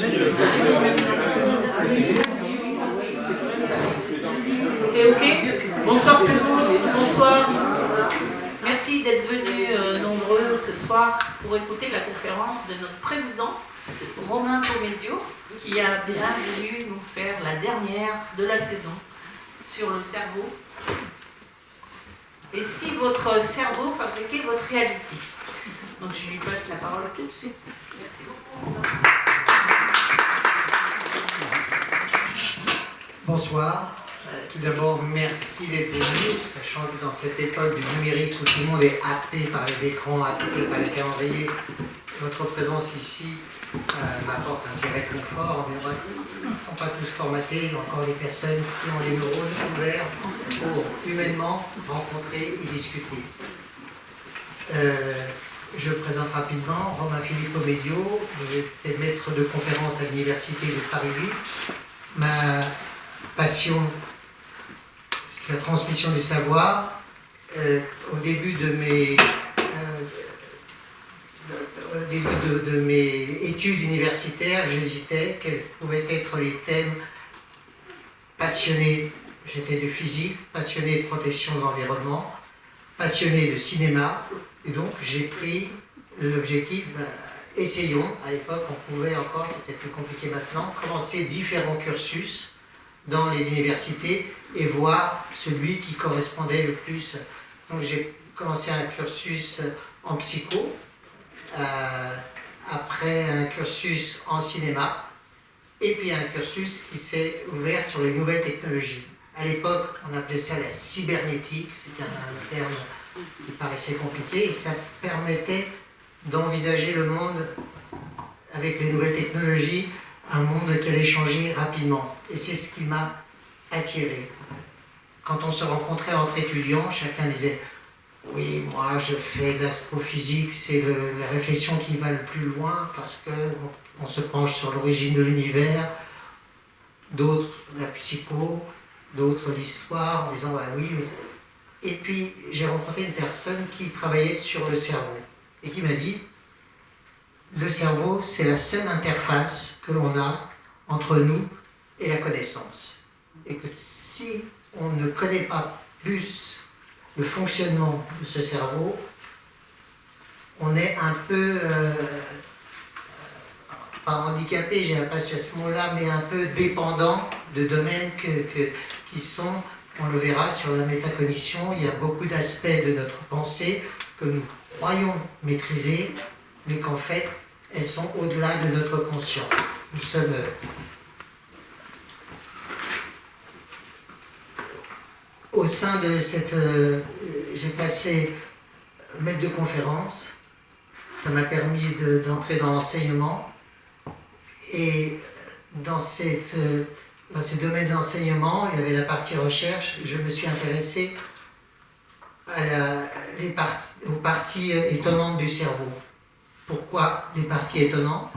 C'est ok? Bonsoir tout le monde, bonsoir. Merci d'être venus nombreux ce soir pour écouter la conférence de notre président, Romain Pomedio, qui a bien voulu nous faire la dernière de la saison sur le cerveau. Et si votre cerveau fabriquait votre réalité. Donc je lui passe la parole tout de suite. Merci beaucoup. Bonsoir. Tout d'abord, merci d'être venu, sachant que dans cette époque du numérique où tout le monde est happé par les écrans, happé par les calendriers, votre présence ici m'apporte un vrai réconfort. Ils ne sont pas tous formatés, il y a encore des personnes qui ont les neurones ouverts pour humainement rencontrer et discuter. Je me présente rapidement, Romain Philippe Pomedio, j'étais maître de conférence à l'université de Paris 8. Ma passion, c'est la transmission du savoir. Au début de mes études universitaires, j'hésitais quels pouvaient être les thèmes passionnés. J'étais de physique, passionné de protection de l'environnement, passionné de cinéma, et donc j'ai pris l'objectif, essayons, à l'époque on pouvait encore, c'était plus compliqué maintenant, commencer différents cursus dans les universités et voir celui qui correspondait le plus. Donc j'ai commencé un cursus en psycho, après un cursus en cinéma, et puis un cursus qui s'est ouvert sur les nouvelles technologies. À l'époque, on appelait ça la cybernétique, c'était un terme qui paraissait compliqué, et ça permettait d'envisager le monde avec les nouvelles technologies, un monde qui allait changer rapidement. Et c'est ce qui m'a attiré. Quand on se rencontrait entre étudiants, chacun disait « Oui, moi je fais de l'astrophysique, c'est la réflexion qui va le plus loin parce qu'on se penche sur l'origine de l'univers. » D'autres la psycho, d'autres l'histoire, en disant bah, « Oui. » Et puis j'ai rencontré une personne qui travaillait sur le cerveau et qui m'a dit « Le cerveau, c'est la seule interface que l'on a entre nous et la connaissance. Et que si on ne connaît pas plus le fonctionnement de ce cerveau, on est un peu, pas handicapé, j'ai pas ce mot-là, mais un peu dépendant de domaines qui sont, on le verra sur la métacognition, il y a beaucoup d'aspects de notre pensée que nous croyons maîtriser, mais qu'en fait, elles sont au-delà de notre conscient. Nous sommes au sein de cette... j'ai passé maître de conférence, ça m'a permis d'entrer dans l'enseignement, et dans ce domaine d'enseignement, il y avait la partie recherche, je me suis intéressé aux parties étonnantes du cerveau. Pourquoi les parties étonnantes?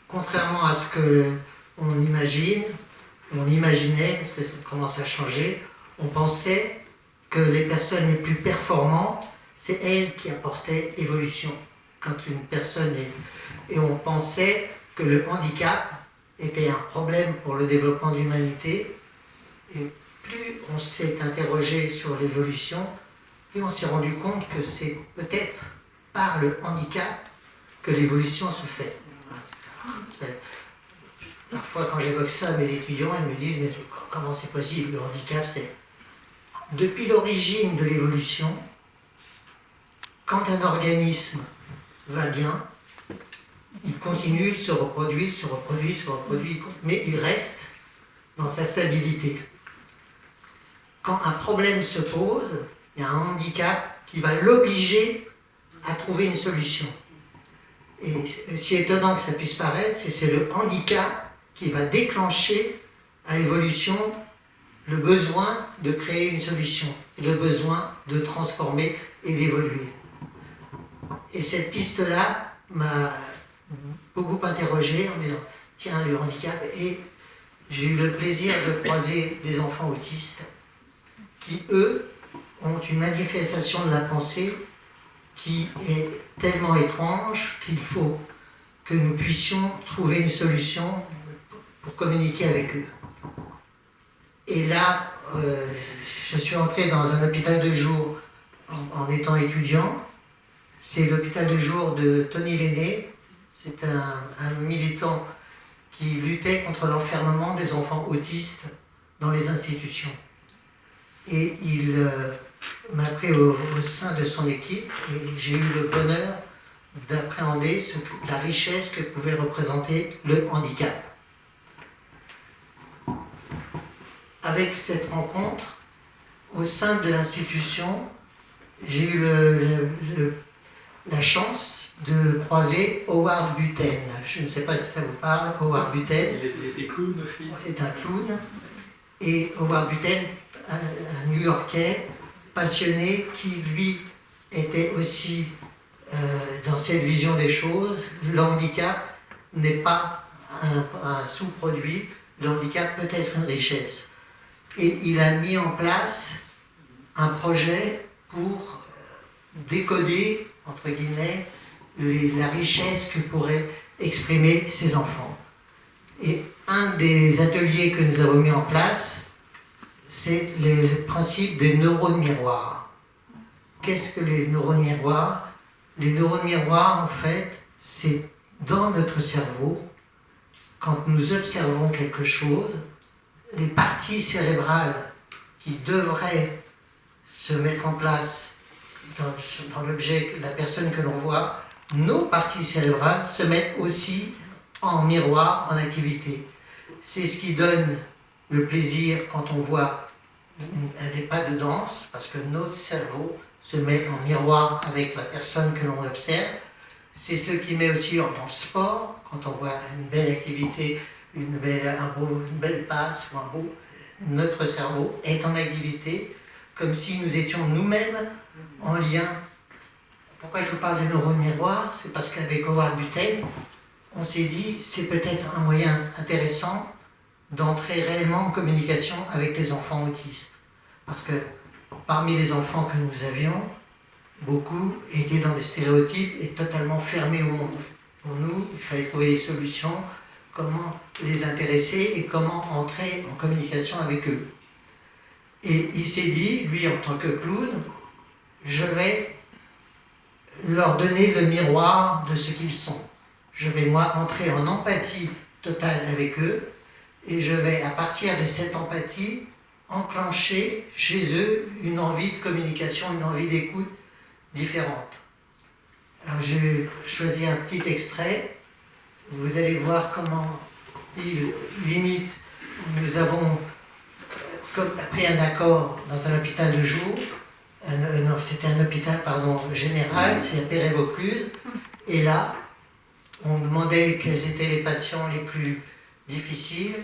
Contrairement à ce qu'on imagine, on imaginait, parce que ça commence à changer, on pensait que les personnes les plus performantes, c'est elles qui apportaient l'évolution. Quand une personne et on pensait que le handicap était un problème pour le développement de l'humanité, et plus on s'est interrogé sur l'évolution, plus on s'est rendu compte que c'est peut-être par le handicap que l'évolution se fait. Parfois, quand j'évoque ça à mes étudiants, ils me disent « Mais comment c'est possible? Le handicap, c'est... » Depuis l'origine de l'évolution, quand un organisme va bien, il continue, il se reproduit, mais il reste dans sa stabilité. Quand un problème se pose, il y a un handicap qui va l'obliger à trouver une solution. Et si étonnant que ça puisse paraître, c'est le handicap qui va déclencher à l'évolution le besoin de créer une solution, et le besoin de transformer et d'évoluer. Et cette piste-là m'a beaucoup interrogé en me disant, tiens, le handicap, et j'ai eu le plaisir de croiser des enfants autistes qui, eux, ont une manifestation de la pensée qui est tellement étrange qu'il faut que nous puissions trouver une solution pour communiquer avec eux. Et là, je suis entré dans un hôpital de jour en étant étudiant. C'est l'hôpital de jour de Tony Lenné. C'est un militant qui luttait contre l'enfermement des enfants autistes dans les institutions. Et il m'a pris au sein de son équipe et j'ai eu le bonheur d'appréhender la richesse que pouvait représenter le handicap. Avec cette rencontre, au sein de l'institution, j'ai eu la chance de croiser Howard Buten. Je ne sais pas si ça vous parle, Howard Buten. Il était clown aussi. C'est un clown. Et Howard Buten, un New-Yorkais passionné qui, lui, était aussi dans cette vision des choses. Le handicap n'est pas un sous-produit, le handicap peut être une richesse. Et il a mis en place un projet pour décoder, entre guillemets, la richesse que pourraient exprimer ces enfants. Et un des ateliers que nous avons mis en place, c'est le principe des neurones miroirs. Qu'est-ce que les neurones miroirs? Les neurones miroirs, en fait, c'est dans notre cerveau, quand nous observons quelque chose, les parties cérébrales qui devraient se mettre en place dans l'objet, la personne que l'on voit, nos parties cérébrales se mettent aussi en miroir, en activité. C'est ce qui donne le plaisir quand on voit des pas de danse, parce que notre cerveau se met en miroir avec la personne que l'on observe. C'est ce qui met aussi dans le sport, quand on voit une belle activité, une belle passe, notre cerveau est en activité, comme si nous étions nous-mêmes en lien. Pourquoi je vous parle de neurones miroirs? C'est parce qu'avec Howard Buten, on s'est dit c'est peut-être un moyen intéressant d'entrer réellement en communication avec les enfants autistes. Parce que parmi les enfants que nous avions, beaucoup étaient dans des stéréotypes et totalement fermés au monde. Pour nous, il fallait trouver des solutions, comment les intéresser et comment entrer en communication avec eux. Et il s'est dit, lui en tant que clown, je vais leur donner le miroir de ce qu'ils sont. Je vais moi entrer en empathie totale avec eux et je vais à partir de cette empathie enclencher chez eux une envie de communication, une envie d'écoute différente. Alors j'ai choisi un petit extrait, vous allez voir comment il limite. Nous avons pris un accord dans un hôpital de jour, c'était un hôpital général, c'est à Perret-Vaucluse, et là on demandait quels étaient les patients les plus difficiles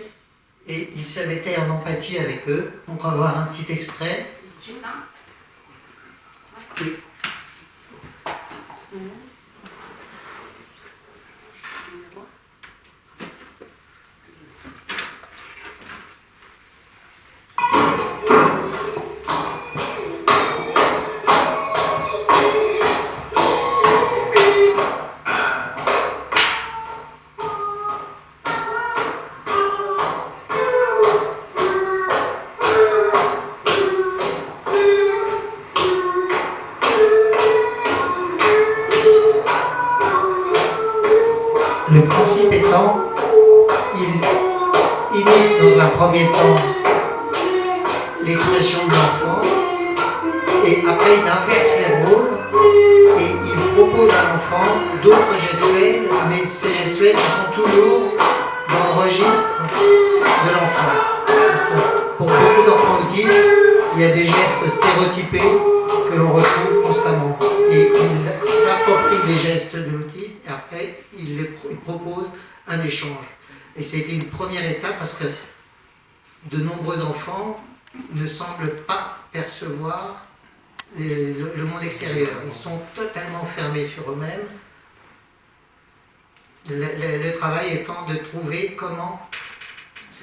et il se mettait en empathie avec eux. Donc on va voir un petit extrait. Oui. Le principe étant, il imite dans un premier temps l'expression de l'enfant et après il inverse les rôles et il propose à l'enfant d'autres gestuels, mais ces gestuels qui sont toujours dans le registre de l'enfant. Parce que pour beaucoup d'enfants autistes, il y a des gestes stéréotypés que l'on retrouve constamment. Et il s'approprie des gestes de l'autisme et après il propose un échange. Et c'était une première étape parce que de nombreux enfants ne semblent pas percevoir le monde extérieur. Ils sont totalement fermés sur eux-mêmes. Le travail étant de trouver comment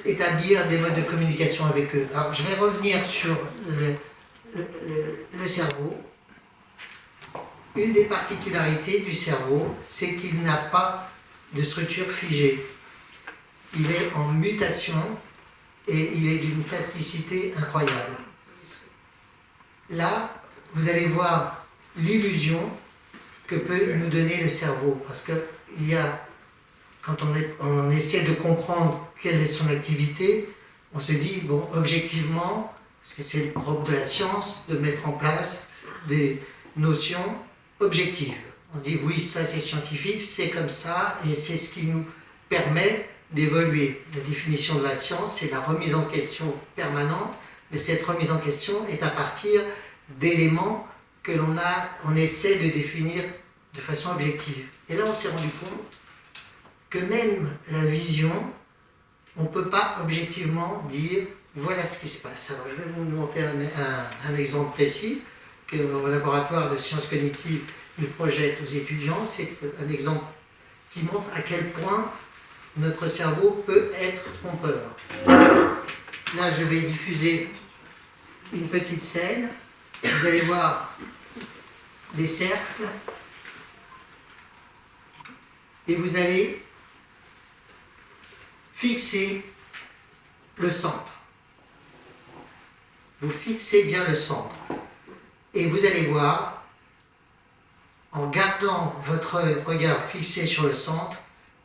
établir des modes de communication avec eux. Alors je vais revenir sur le cerveau. Une des particularités du cerveau, c'est qu'il n'a pas de structure figée. Il est en mutation et il est d'une plasticité incroyable. Là, vous allez voir l'illusion que peut nous donner le cerveau. Parce que quand on essaie de comprendre quelle est son activité, on se dit, bon, objectivement, parce que c'est le propre de la science, de mettre en place des notions objectives. On dit, oui, ça c'est scientifique, c'est comme ça, et c'est ce qui nous permet d'évoluer. La définition de la science, c'est la remise en question permanente, mais cette remise en question est à partir d'éléments que on essaie de définir de façon objective. Et là, on s'est rendu compte que même la vision, on ne peut pas objectivement dire voilà ce qui se passe. Alors, je vais vous montrer un exemple précis que le laboratoire de sciences cognitives il projette aux étudiants. C'est un exemple qui montre à quel point notre cerveau peut être trompeur. Là, je vais diffuser une petite scène. Vous allez voir des cercles et vous allez fixer le centre. Vous fixez bien le centre. Et vous allez voir, en gardant votre regard fixé sur le centre,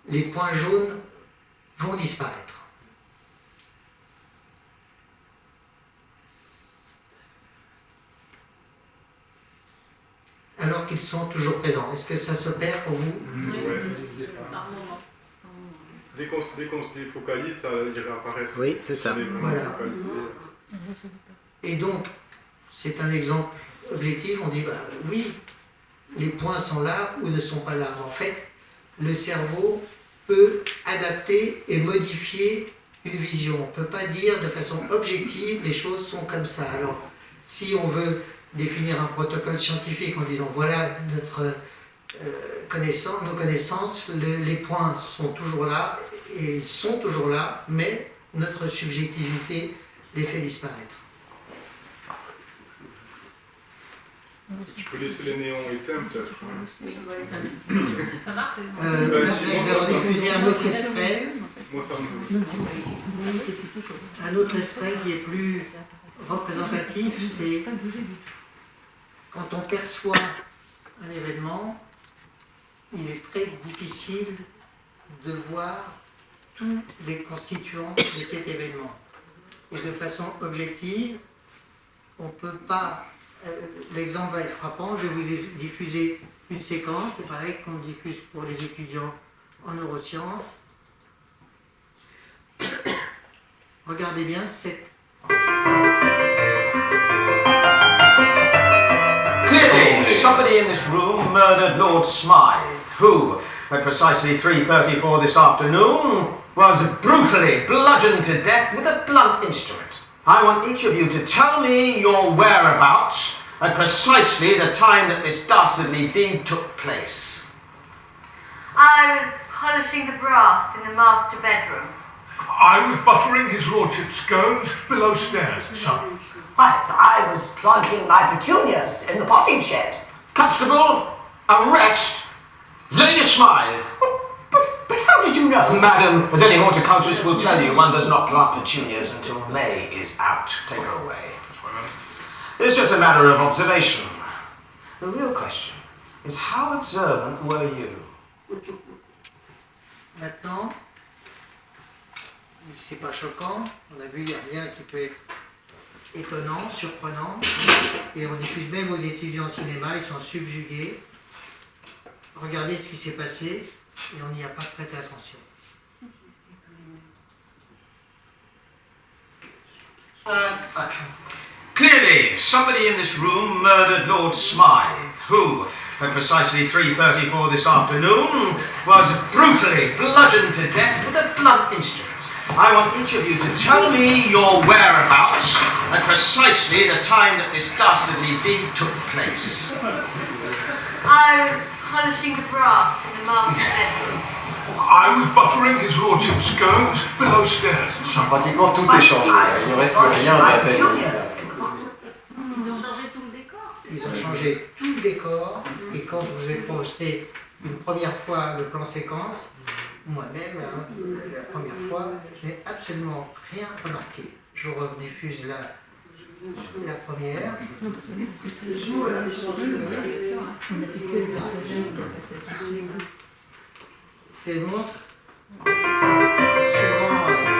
les points jaunes vont disparaître. Alors qu'ils sont toujours présents. Est-ce que ça se perd pour vous? Ouais. Par moment. Dès qu'on se défocalise, ça réapparaît. Oui, c'est ça. Voilà. Et donc, c'est un exemple objectif. On dit, bah, oui, les points sont là ou ne sont pas là. En fait, le cerveau peut adapter et modifier une vision. On ne peut pas dire de façon objective les choses sont comme ça. Alors, si on veut définir un protocole scientifique en disant voilà notre nos connaissances, les points sont toujours là et sont toujours là, mais notre subjectivité les fait disparaître. Je peux laisser les néons éteints peut-être. Oui, ça marche. Je vais rediffuser un autre extrait. Moi ça me... Un autre extrait qui est plus représentatif, c'est quand on perçoit un événement, il est très difficile de voir tous les constituants de cet événement. Et de façon objective, on ne peut pas... L'exemple va être frappant, je vais vous diffuser une séquence, c'est pareil qu'on diffuse pour les étudiants en neurosciences. Regardez bien cette... Clearly, somebody in this room murdered Lord Smythe, who, at precisely 3:34 this afternoon, was brutally bludgeoned to death with a blunt instrument. I want each of you to tell me your whereabouts at precisely the time that this dastardly deed took place. I was polishing the brass in the master bedroom. I was buttering his lordship's scones below stairs, sir. I was planting my petunias in the potting shed. Constable, arrest Lady Smythe. But how did you know? Madam, as any horticulturist will tell you, one does not plant petunias until May is out. Take her away. It's just a matter of observation. The real question is how observant were you? Maintenant, c'est pas choquant, on a vu, il n'y a rien qui peut être étonnant, surprenant, et on diffuse même aux étudiants en cinéma, ils sont subjugués. Regardez ce qui s'est passé, et on n'y a pas prêté attention. Action. Clearly, somebody in this room murdered Lord Smythe, who, at precisely 3:34 this afternoon, was brutally bludgeoned to death with a blunt instrument. I want each of you to tell me your whereabouts at precisely the time that this dastardly deed took place. I was polishing the brass in the master bedroom. I was buttering his lordship's scones below stairs, sir. Pratiquement tout est changé, il ne reste plus rien dans cette Petunias. Ils ont changé tout le décor. Ils ont changé tout le décor, et quand vous avez posté une première fois le plan séquence, moi-même, hein, la première fois, je n'ai absolument rien remarqué. Je rediffuse la première. C'est montre. Souvent,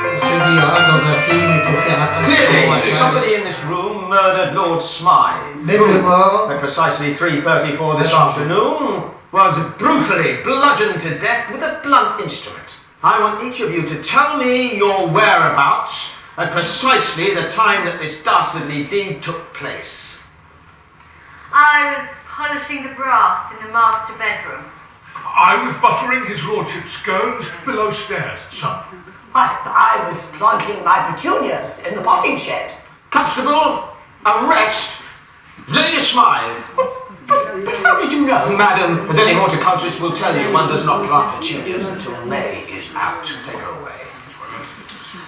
on se dit, ah, dans un film, il faut faire attention Clearly, à ça. somebody in this room murdered Lord Smythe, Même le mort, at precisely 3:34 this afternoon, was brutally bludgeoned to death with a blunt instrument. I want each of you to tell me your whereabouts at precisely the time that this dastardly deed took place. I was polishing the brass in the master bedroom. I was buttering his lordship's scones below stairs, son. I was planting my petunias in the potting shed. Constable, arrest Lady Smythe. How did you know? Madam, as any horticulturist will tell you, one does not plant petunias until May is out. Take her away.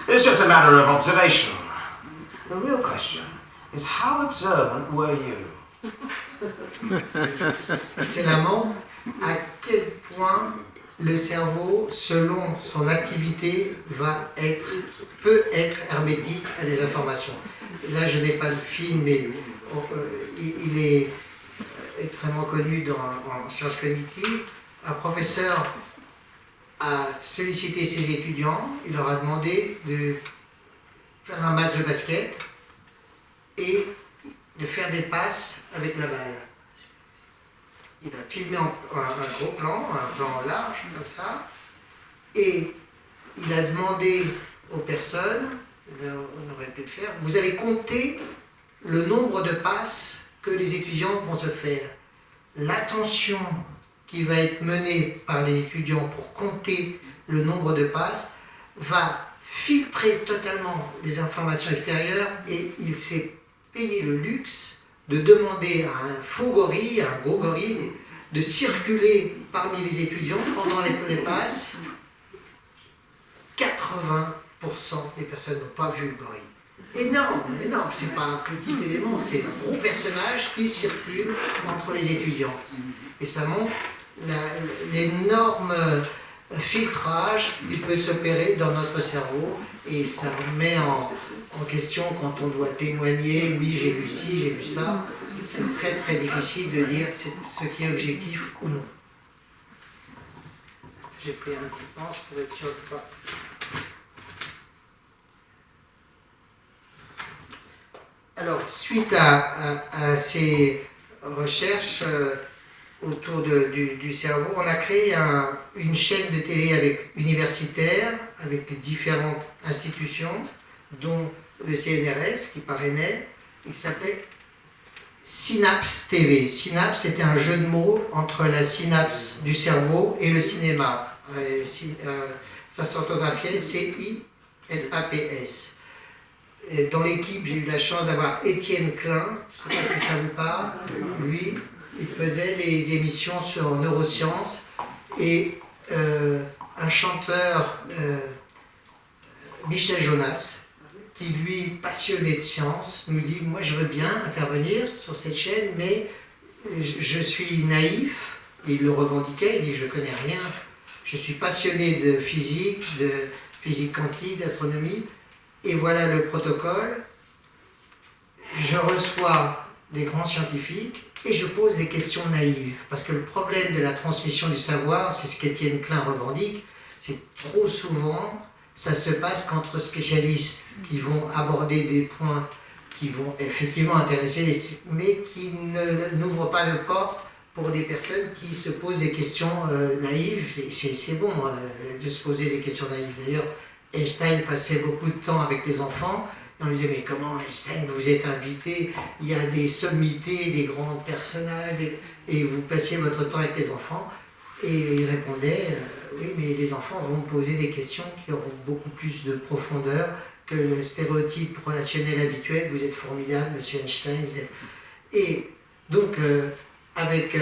It's just a matter of observation. The real question is, how observant were you? c'est la montre à quel point le cerveau, selon son activité, peut être hermétique à des informations. Là, je n'ai pas de film, mais il est extrêmement connu en sciences cognitives. Un professeur a sollicité ses étudiants, il leur a demandé de faire un match de basket et de faire des passes avec la balle. Il a filmé un gros plan, un plan large comme ça, et il a demandé aux personnes, on aurait pu le faire, vous allez compter le nombre de passes que les étudiants vont se faire. L'attention qui va être menée par les étudiants pour compter le nombre de passes va filtrer totalement les informations extérieures, et il s'est payé le luxe de demander à un faux gorille, à un gros gorille, de circuler parmi les étudiants pendant les passes. 80% des personnes n'ont pas vu le gorille. Énorme, énorme, c'est pas un petit élément, c'est un gros personnage qui circule entre les étudiants. Et ça montre l'énorme filtrage qui peut s'opérer dans notre cerveau, et ça remet en question quand on doit témoigner, oui j'ai vu ci, j'ai vu ça, c'est très très difficile de dire ce qui est objectif ou non. J'ai pris un petit pense pour être sûr de pas. Alors, suite à ces recherches autour du cerveau, on a créé une chaîne de télé universitaire avec différentes institutions, dont le CNRS qui parrainait, et qui s'appelait Synapse TV. Synapse, c'était un jeu de mots entre la synapse du cerveau et le cinéma. Ça s'orthographiait CILAPS. Dans l'équipe, j'ai eu la chance d'avoir Étienne Klein, je ne sais pas si ça vous parle. Lui, il faisait les émissions sur neurosciences, et un chanteur, Michel Jonas, qui lui, passionné de science, nous dit « Moi, je veux bien intervenir sur cette chaîne, mais je suis naïf. » Il le revendiquait, il dit « Je ne connais rien. Je suis passionné de physique quantique, d'astronomie. » Et voilà le protocole. Je reçois des grands scientifiques et je pose des questions naïves. Parce que le problème de la transmission du savoir, c'est ce qu'Étienne Klein revendique, c'est trop souvent, ça se passe qu'entre spécialistes qui vont aborder des points qui vont effectivement intéresser, mais qui n'ouvrent pas de porte pour des personnes qui se posent des questions naïves. Et c'est bon de se poser des questions naïves. D'ailleurs, Einstein passait beaucoup de temps avec les enfants, et on lui disait « Mais comment Einstein, vous êtes invité, il y a des sommités, des grands personnages, et vous passiez votre temps avec les enfants ?» Et il répondait « Oui, mais les enfants vont me poser des questions qui auront beaucoup plus de profondeur que le stéréotype relationnel habituel. Vous êtes formidable, monsieur Einstein. » Et donc, avec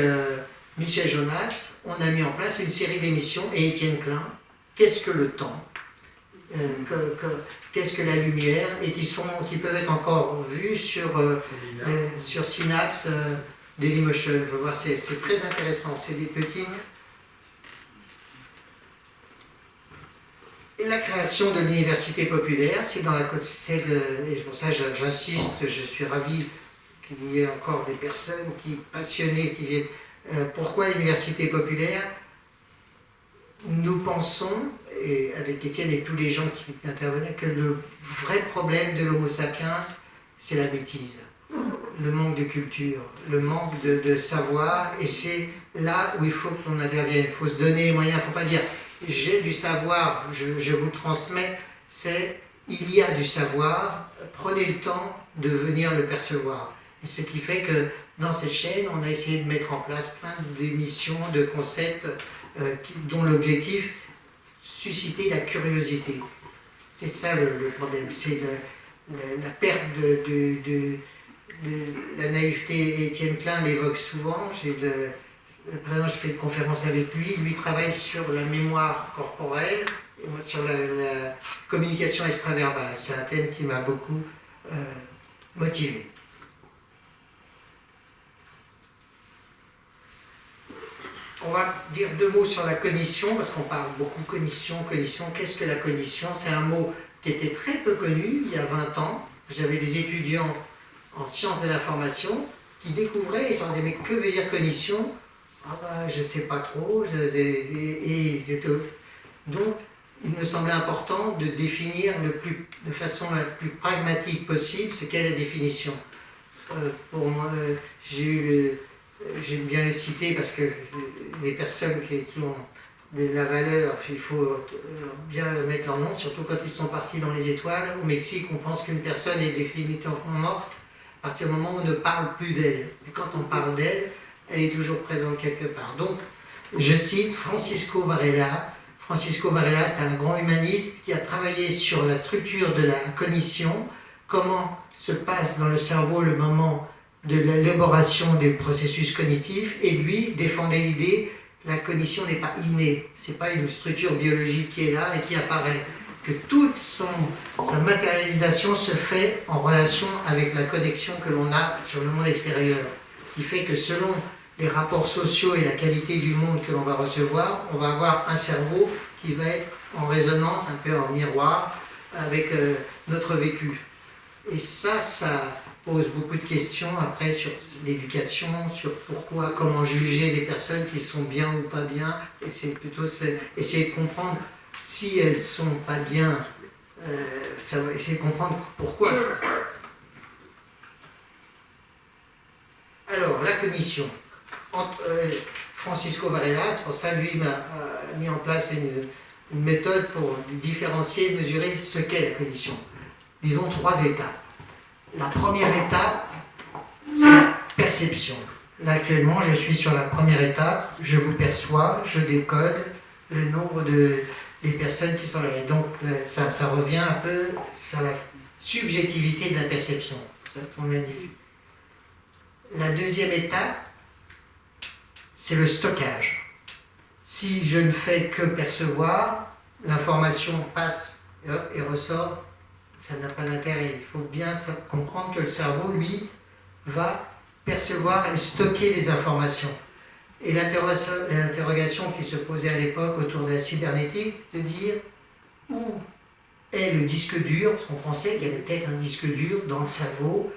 Michel Jonas, on a mis en place une série d'émissions, et Étienne Klein, « Qu'est-ce que le temps ?» Qu'est-ce que la lumière, et qui peuvent être encore vus sur Synapse, Dailymotion. Vous pouvez voir, c'est très intéressant. C'est des petits. Et la création de l'université populaire, c'est et pour ça j'insiste, je suis ravi qu'il y ait encore des personnes passionnées qui viennent. Pourquoi l'université populaire? Nous pensons, et avec Étienne et tous les gens qui intervenaient, que le vrai problème de l'homo sapiens, c'est la bêtise, le manque de culture, le manque de savoir, et c'est là où il faut qu'on intervienne. Il faut se donner les moyens, il ne faut pas dire j'ai du savoir, je vous le transmets, c'est il y a du savoir, prenez le temps de venir le percevoir. Et ce qui fait que dans cette chaîne, on a essayé de mettre en place plein d'émissions, de concepts dont l'objectif, susciter la curiosité. C'est ça le problème, c'est la perte de la naïveté. Étienne Klein l'évoque souvent. Je fais une conférence avec lui. Lui travaille sur la mémoire corporelle et moi sur la communication extraverbale. C'est un thème qui m'a beaucoup motivé. On va dire 2 mots sur la cognition, parce qu'on parle beaucoup de cognition. Qu'est-ce que la cognition? C'est un mot qui était très peu connu il y a 20 ans. J'avais des étudiants en sciences de l'information qui découvraient, et je leur disais, mais que veut dire cognition? Ah bah, je ne sais pas trop. Donc, il me semblait important de définir de façon la plus pragmatique possible ce qu'est la définition. Pour moi, j'aime bien le citer parce que les personnes qui ont de la valeur, il faut bien mettre leur nom, surtout quand ils sont partis dans les étoiles. Au Mexique, on pense qu'une personne est définitivement morte à partir du moment où on ne parle plus d'elle. Et quand on parle d'elle, elle est toujours présente quelque part. Donc, je cite Francisco Varela. Francisco Varela, c'est un grand humaniste qui a travaillé sur la structure de la cognition, comment se passe dans le cerveau le moment de l'élaboration des processus cognitifs, et lui défendait l'idée que la cognition n'est pas innée, c'est pas une structure biologique qui est là et qui apparaît, que toute sa matérialisation se fait en relation avec la connexion que l'on a sur le monde extérieur. Ce qui fait que selon les rapports sociaux et la qualité du monde que l'on va recevoir, on va avoir un cerveau qui va être en résonance, un peu en miroir, avec notre vécu. Et ça pose beaucoup de questions après sur l'éducation, sur pourquoi, comment juger des personnes qui sont bien ou pas bien, et c'est plutôt essayer de comprendre si elles sont pas bien, essayer de comprendre pourquoi. Alors, la cognition. Francisco Varela, c'est pour ça lui m'a mis en place une méthode pour différencier et mesurer ce qu'est la cognition. Disons 3 étapes. La première étape, c'est la perception. Là, actuellement, je suis sur la première étape. Je vous perçois, je décode le nombre des personnes qui sont là. Et donc, ça revient un peu sur la subjectivité de la perception. C'est ça qu'on a dit. La deuxième étape, c'est le stockage. Si je ne fais que percevoir, l'information passe et ressort, ça n'a pas d'intérêt. Il faut bien comprendre que le cerveau, lui, va percevoir et stocker les informations. Et l'interrogation qui se posait à l'époque autour de la cybernétique, de dire où est le disque dur, parce qu'on pensait qu'il y avait peut-être un disque dur dans le cerveau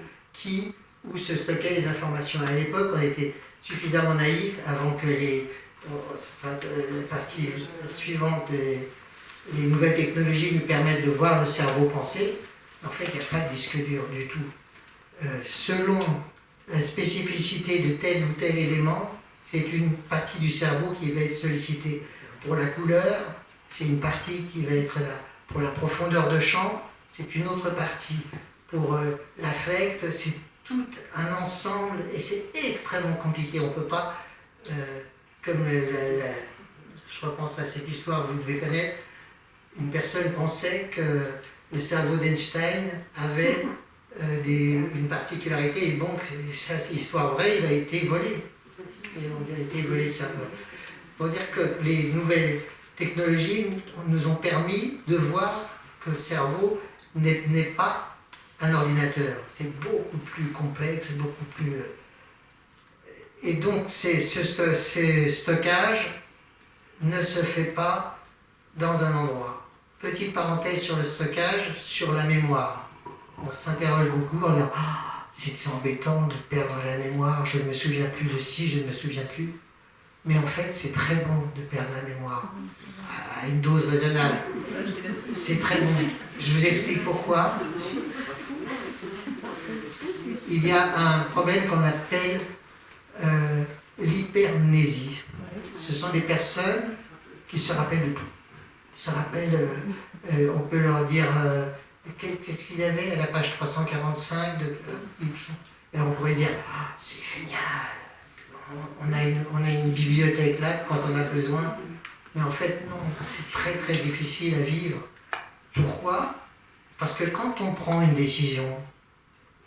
où se stockaient les informations. À l'époque, on était suffisamment naïf avant que la partie suivante les nouvelles technologies nous permettent de voir le cerveau penser. En fait, il n'y a pas de disque dur du tout. Selon la spécificité de tel ou tel élément, c'est une partie du cerveau qui va être sollicitée. Pour la couleur, c'est une partie qui va être là. Pour la profondeur de champ, c'est une autre partie. Pour l'affect, c'est tout un ensemble, et c'est extrêmement compliqué. On ne peut pas, comme je repense à cette histoire, vous devez connaître, une personne pensait que le cerveau d'Einstein avait une particularité, et donc, ça, c'est histoire vraie, il a été volé. Il a été volé ça. Pour dire que les nouvelles technologies nous ont permis de voir que le cerveau n'est pas un ordinateur. C'est beaucoup plus complexe, beaucoup plus... Et donc, ce stockage ne se fait pas dans un endroit. petite parenthèse sur le stockage, sur la mémoire. On s'interroge beaucoup en disant ah, c'est embêtant de perdre la mémoire, je ne me souviens plus de ci, je ne me souviens plus. Mais en fait, c'est très bon de perdre la mémoire, à une dose raisonnable. C'est très bon. Je vous explique pourquoi. Il y a un problème qu'on appelle l'hypermnésie. Ce sont des personnes qui se rappellent de tout. Ils se rappellent, on peut leur dire qu'est-ce qu'il y avait à la page 345 et on pourrait dire ah, c'est génial, on a une bibliothèque là quand on a besoin, mais en fait non, c'est très très difficile à vivre. Pourquoi? Parce que quand on prend une décision,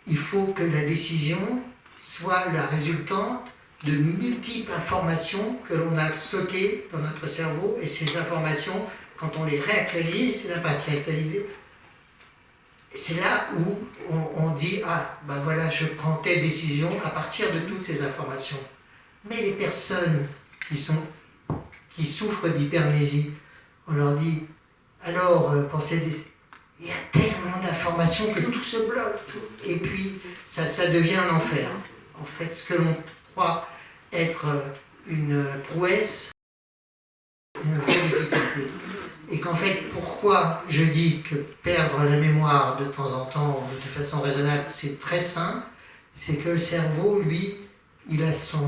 il faut que la décision soit la résultante de multiples informations que l'on a stockées dans notre cerveau, et ces informations, quand on les réactualise, c'est la partie actualisée, c'est là où on dit ah ben voilà, je prends telle décision à partir de toutes ces informations. Mais les personnes qui souffrent d'hypermnésie, on leur dit alors il y a tellement d'informations que tout se bloque, et puis ça devient un enfer. En fait, ce que l'on croit être une prouesse, une vraie difficulté. Et qu'en fait, pourquoi je dis que perdre la mémoire de temps en temps, de façon raisonnable, c'est très simple, c'est que le cerveau, lui, il a ça,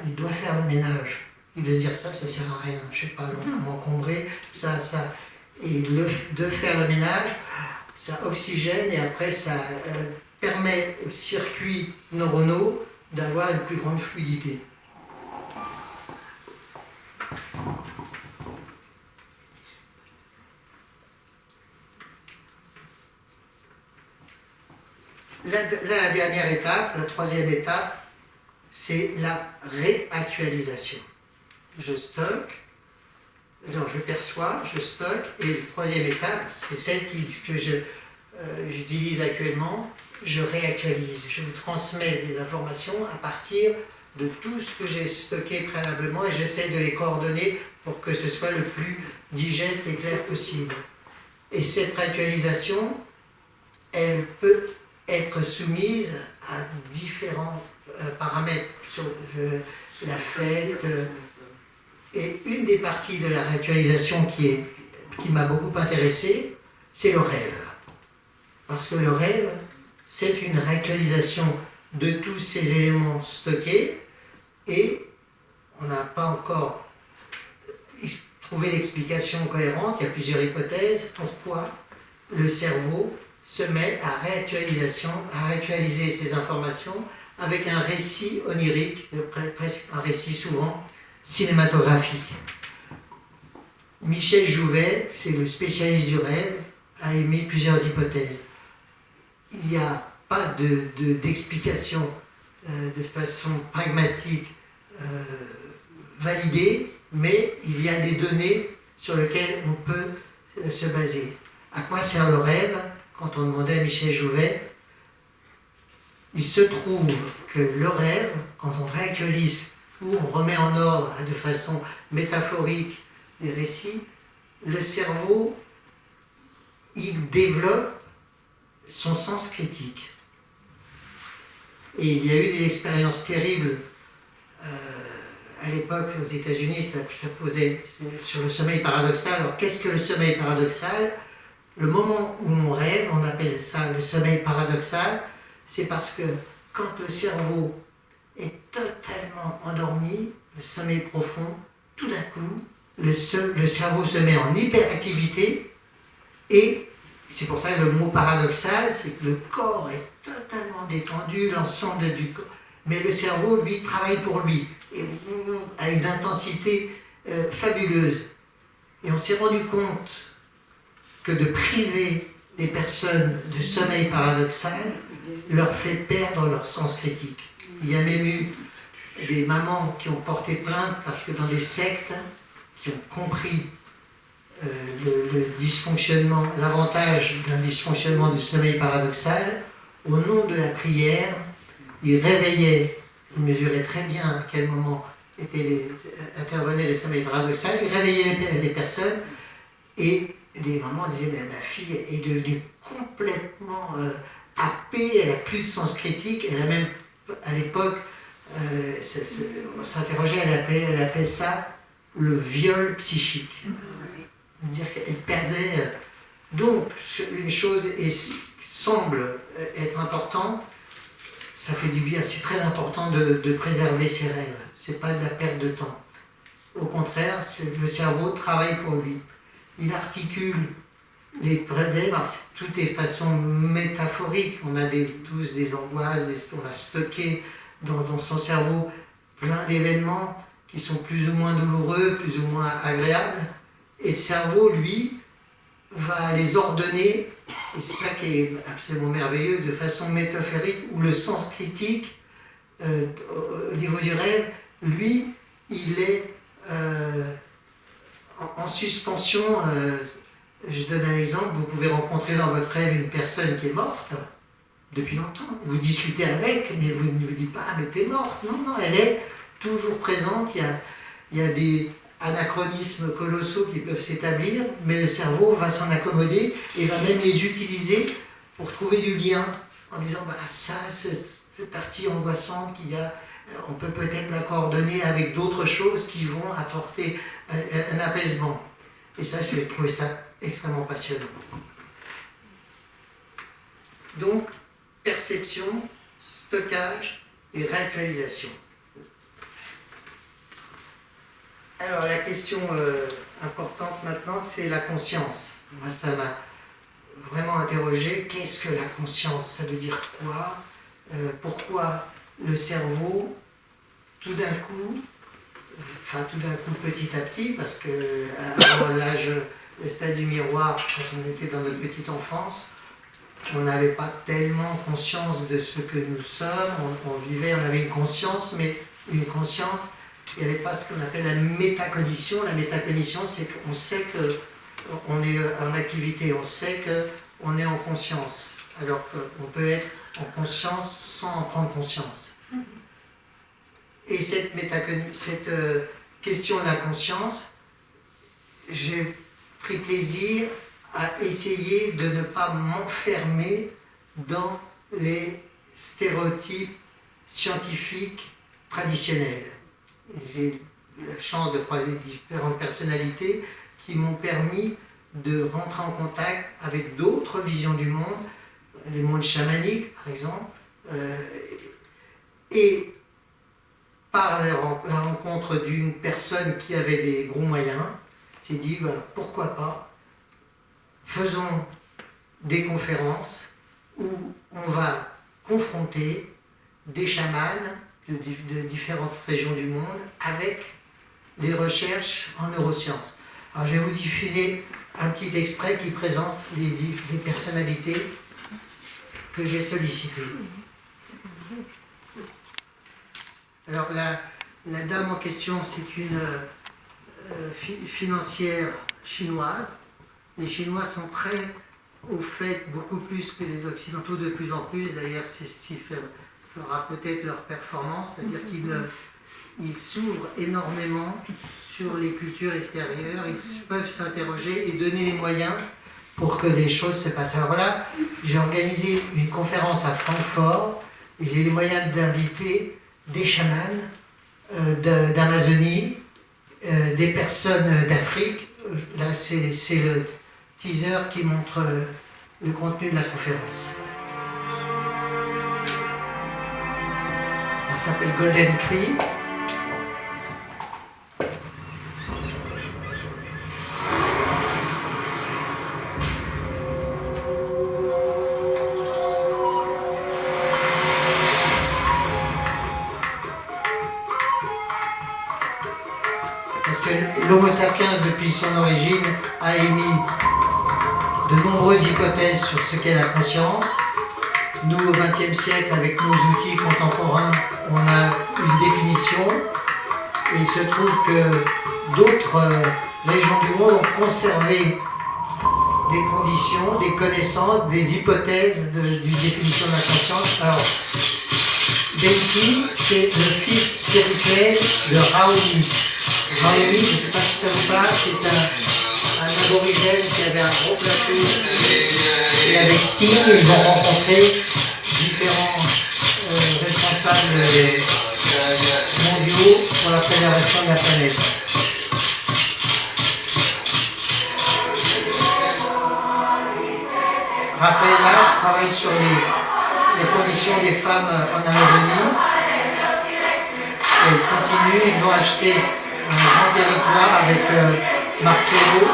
il doit faire le ménage. Il doit dire ça sert à rien, je sais pas, m'encombrer, ça. Et de faire le ménage, ça oxygène et après ça permet aux circuits neuronaux d'avoir une plus grande fluidité. La dernière étape, la troisième étape, c'est la réactualisation. Je stocke, alors je perçois, je stocke, et la troisième étape, c'est celle que j'utilise actuellement, je réactualise. Je vous transmets des informations à partir de tout ce que j'ai stocké préalablement et j'essaie de les coordonner pour que ce soit le plus digeste et clair possible. Et cette réactualisation, elle peut être soumise à différents paramètres sur l'affect. Et une des parties de la réactualisation qui m'a beaucoup intéressé, c'est le rêve. Parce que le rêve, c'est une réactualisation de tous ces éléments stockés et on n'a pas encore trouvé l'explication cohérente. Il y a plusieurs hypothèses pourquoi le cerveau se met à réactualiser ces informations avec un récit onirique, presque un récit souvent cinématographique. Michel Jouvet, c'est le spécialiste du rêve, a émis plusieurs hypothèses. Il n'y a pas d'explication de façon pragmatique validée, mais il y a des données sur lesquelles on peut se baser. À quoi sert le rêve? Quand on demandait à Michel Jouvet, il se trouve que le rêve, quand on réactualise ou on remet en ordre de façon métaphorique les récits, le cerveau, il développe son sens critique. Et il y a eu des expériences terribles à l'époque aux États-Unis, ça posait sur le sommeil paradoxal. Alors qu'est-ce que le sommeil paradoxal? Le moment où on rêve, on appelle ça le sommeil paradoxal, c'est parce que quand le cerveau est totalement endormi, le sommeil profond, tout d'un coup, le cerveau se met en hyperactivité et c'est pour ça que le mot paradoxal, c'est que le corps est totalement détendu, l'ensemble du corps, mais le cerveau, lui, travaille pour lui, et à une intensité fabuleuse. Et on s'est rendu compte que de priver des personnes de sommeil paradoxal leur fait perdre leur sens critique. Il y a même eu des mamans qui ont porté plainte parce que dans des sectes qui ont compris le dysfonctionnement, l'avantage d'un dysfonctionnement du sommeil paradoxal, au nom de la prière, ils réveillaient, ils mesuraient très bien à quel moment intervenait le sommeil paradoxal, ils réveillaient les personnes Et des mamans disaient, mais ma fille est devenue complètement happée, elle n'a plus de sens critique, elle a même, à l'époque, on s'interrogeait, elle appelait ça le viol psychique. C'est-à-dire qu'elle perdait. Donc, une chose semble être importante, ça fait du bien, c'est très important de préserver ses rêves, c'est pas de la perte de temps. Au contraire, le cerveau travaille pour lui. Il articule les problèmes, tout est de façon métaphorique, on a tous des angoisses, on a stocké dans son cerveau plein d'événements qui sont plus ou moins douloureux, plus ou moins agréables, et le cerveau, lui, va les ordonner, et c'est ça qui est absolument merveilleux, de façon métaphorique, où le sens critique, au niveau du rêve, lui, il est en suspension. Je donne un exemple, vous pouvez rencontrer dans votre rêve une personne qui est morte depuis longtemps, vous discutez avec, mais vous ne vous dites pas, ah mais t'es morte, non, elle est toujours présente, il y a des anachronismes colossaux qui peuvent s'établir, mais le cerveau va s'en accommoder et va même les utiliser pour trouver du lien, en disant, bah ça, cette partie angoissante qu'il y a, on peut peut-être la coordonner avec d'autres choses qui vont apporter un apaisement. Et ça, j'ai trouvé ça extrêmement passionnant. Donc, perception, stockage et réactualisation. Alors, la question importante maintenant, c'est la conscience. Moi, ça m'a vraiment interrogé. Qu'est-ce que la conscience? Ça veut dire quoi? Pourquoi le cerveau, tout d'un coup, petit à petit, parce que avant l'âge, le stade du miroir, quand on était dans notre petite enfance, on n'avait pas tellement conscience de ce que nous sommes, on vivait, on avait une conscience, mais une conscience, il n'y avait pas ce qu'on appelle la métacognition. La métacognition, c'est qu'on sait qu'on est en activité, on sait qu'on est en conscience, alors qu'on peut être en conscience sans en prendre conscience. Et cette question de la conscience, j'ai pris plaisir à essayer de ne pas m'enfermer dans les stéréotypes scientifiques traditionnels. J'ai eu la chance de croiser différentes personnalités qui m'ont permis de rentrer en contact avec d'autres visions du monde, les mondes chamaniques par exemple, et par la rencontre d'une personne qui avait des gros moyens, j'ai dit pourquoi pas, faisons des conférences où on va confronter des chamans de différentes régions du monde avec les recherches en neurosciences. Alors je vais vous diffuser un petit extrait qui présente les personnalités que j'ai sollicitées. Alors la dame en question, c'est une financière chinoise. Les Chinois sont très au fait, beaucoup plus que les Occidentaux, de plus en plus. D'ailleurs, c'est ce qui fera peut-être leur performance, c'est-à-dire qu'ils s'ouvrent énormément sur les cultures extérieures, ils peuvent s'interroger et donner les moyens pour que les choses se passent. Alors là, j'ai organisé une conférence à Francfort et j'ai les moyens d'inviter des chamans d'Amazonie, des personnes d'Afrique. Là, c'est le teaser qui montre le contenu de la conférence. Elle s'appelle Golden Tree. Parce que l'Homo sapiens, depuis son origine, a émis de nombreuses hypothèses sur ce qu'est la conscience. Nous, au XXe siècle, avec nos outils contemporains, on a une définition. Et il se trouve que d'autres régions du monde ont conservé des conditions, des connaissances, des hypothèses d'une définition de la conscience. Alors, Benki, c'est le fils spirituel de Raoni. Raoni, je ne sais pas si ça vous parle, c'est un aborigène avait un gros plateau et avec Sting, ils ont rencontré différents responsables mondiaux pour la préservation de la planète. Rafaela travaille sur les conditions des femmes en Amazonie. Elle continue, ils ont acheté un grand territoire avec Marcelo,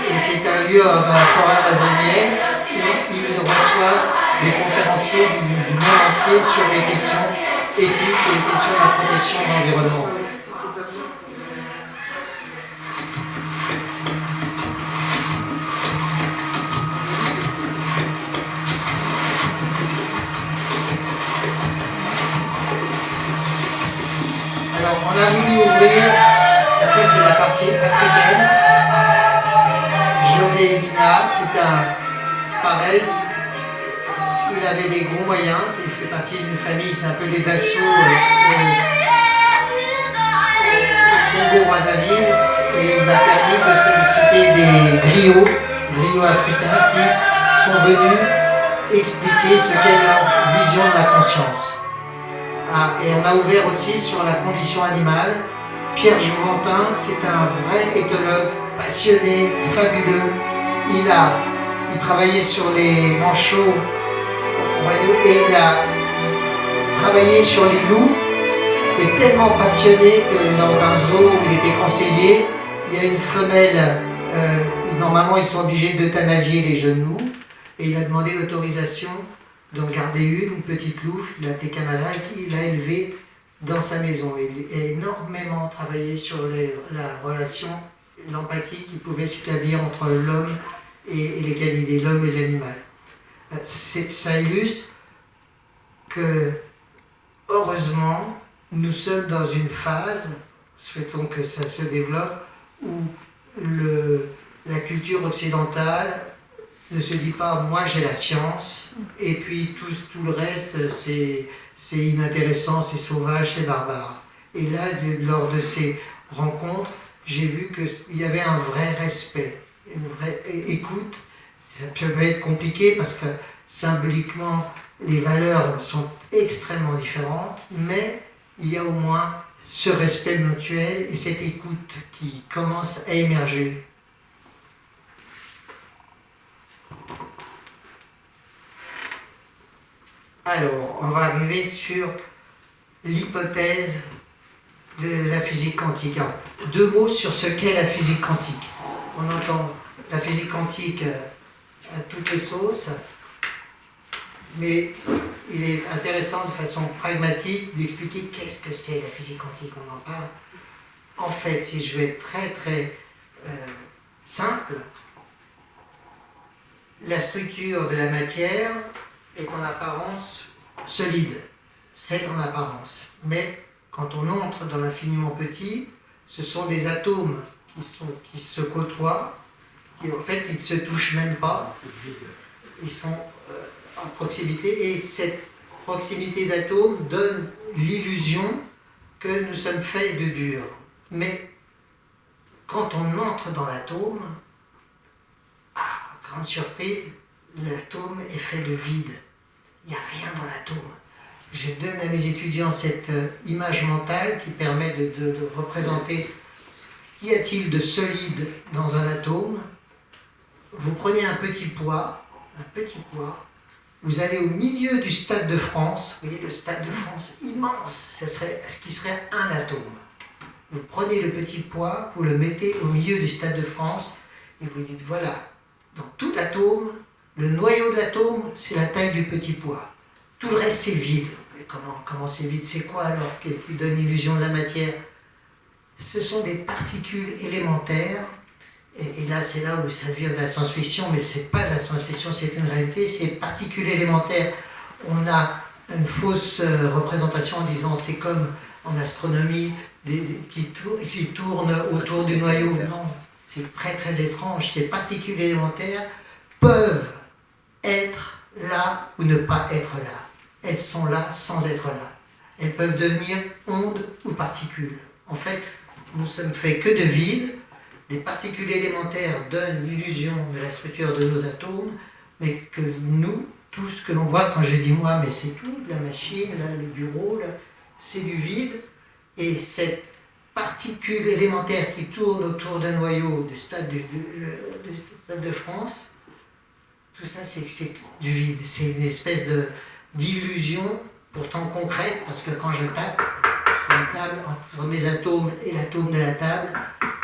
et c'est un lieu dans la forêt amazonienne où ils reçoivent des conférenciers du monde entier sur les questions éthiques et les questions de la protection de l'environnement. Alors, on a voulu ouvrir, ça c'est la partie africaine. José Bina, c'est pareil, il avait des gros moyens, il fait partie d'une famille, c'est un peu les Dassault au Congo-Brazzaville, et il m'a permis de solliciter des griots africains qui sont venus expliquer ce qu'est leur vision de la conscience. Et on a ouvert aussi sur la condition animale. Pierre Jouventin, c'est un vrai éthologue, passionné, fabuleux. Il travaillait sur les manchots et il a travaillé sur les loups. Il est tellement passionné que dans un zoo où il était conseiller, il y a une femelle, normalement ils sont obligés d'euthanasier les jeunes loups, et il a demandé l'autorisation d'en garder une petite louve, il l'a appelée Kamala, qu'il a élevée dans sa maison. Il a énormément travaillé sur la relation, l'empathie qui pouvait s'établir entre l'homme et les canidés, l'homme et l'animal. Ça illustre que, heureusement, nous sommes dans une phase, souhaitons que ça se développe, où la culture occidentale ne se dit pas moi j'ai la science et puis tout le reste c'est inintéressant, c'est sauvage, c'est barbare. Et là, lors de ces rencontres, j'ai vu qu'il y avait un vrai respect, une vraie écoute. Ça peut être compliqué parce que symboliquement les valeurs sont extrêmement différentes, mais il y a au moins ce respect mutuel et cette écoute qui commence à émerger. Alors, on va arriver sur l'hypothèse de la physique quantique. Alors, 2 mots sur ce qu'est la physique quantique. On entend la physique quantique à toutes les sauces, mais il est intéressant de façon pragmatique d'expliquer qu'est-ce que c'est la physique quantique. On en parle. En fait, si je vais être très simple, la structure de la matière est en apparence solide, c'est en apparence. Mais quand on entre dans l'infiniment petit, ce sont des atomes qui se côtoient, qui en fait ils ne se touchent même pas, ils sont en proximité, et cette proximité d'atomes donne l'illusion que nous sommes faits de dur. Mais quand on entre dans l'atome, grande surprise, l'atome est fait de vide. Il n'y a rien dans l'atome. Je donne à mes étudiants cette image mentale qui permet de représenter qu'y a-t-il de solide dans un atome. Vous prenez un petit poids, vous allez au milieu du Stade de France, vous voyez le Stade de France immense, ce qui serait un atome. Vous prenez le petit poids, vous le mettez au milieu du Stade de France et vous dites voilà, dans tout l'atome, le noyau de l'atome, c'est la taille du petit pois. Tout le reste, c'est vide. Mais comment c'est vide? C'est quoi alors qui donne l'illusion de la matière? Ce sont des particules élémentaires. Et là, c'est là où ça vient de la science-fiction, mais c'est pas de la science-fiction, c'est une réalité. Ces particules élémentaires, on a une fausse représentation en disant c'est comme en astronomie qui tournent autour du noyau. Non, c'est très étrange. Ces particules élémentaires peuvent être là ou ne pas être là. Elles sont là sans être là. Elles peuvent devenir ondes ou particules. En fait, nous sommes faits que de vide. les particules élémentaires donnent l'illusion de la structure de nos atomes, mais que nous, tout ce que l'on voit, quand je dis moi, mais c'est tout, la machine, là, le bureau, là, c'est du vide, et cette particule élémentaire qui tourne autour d'un noyau du Stade de France, tout ça c'est du vide, c'est une espèce d'illusion pourtant concrète, parce que quand je tape sur la table, entre mes atomes et l'atome de la table,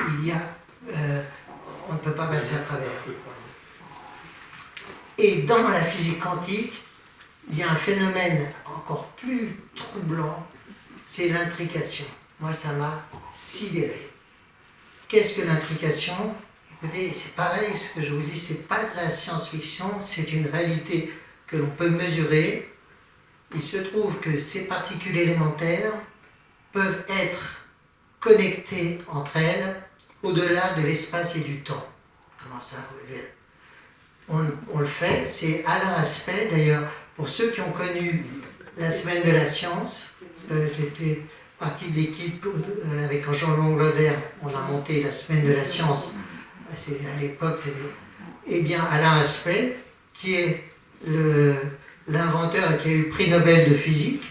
il y a, on ne peut pas passer à travers. Et dans la physique quantique, il y a un phénomène encore plus troublant, c'est l'intrication. Moi, ça m'a sidéré. Qu'est-ce que l'intrication? Écoutez, c'est pareil, ce que je vous dis, c'est pas de la science-fiction, c'est une réalité que l'on peut mesurer. Il se trouve que ces particules élémentaires peuvent être connectées entre elles au-delà de l'espace et du temps. Comment ça? On le fait, c'est Alain Aspect, d'ailleurs, pour ceux qui ont connu la semaine de la science, j'étais partie de l'équipe avec Jean Longloder, on a monté la semaine de la science, à l'époque, eh bien Alain Aspect, qui est l'inventeur et qui a eu le prix Nobel de physique,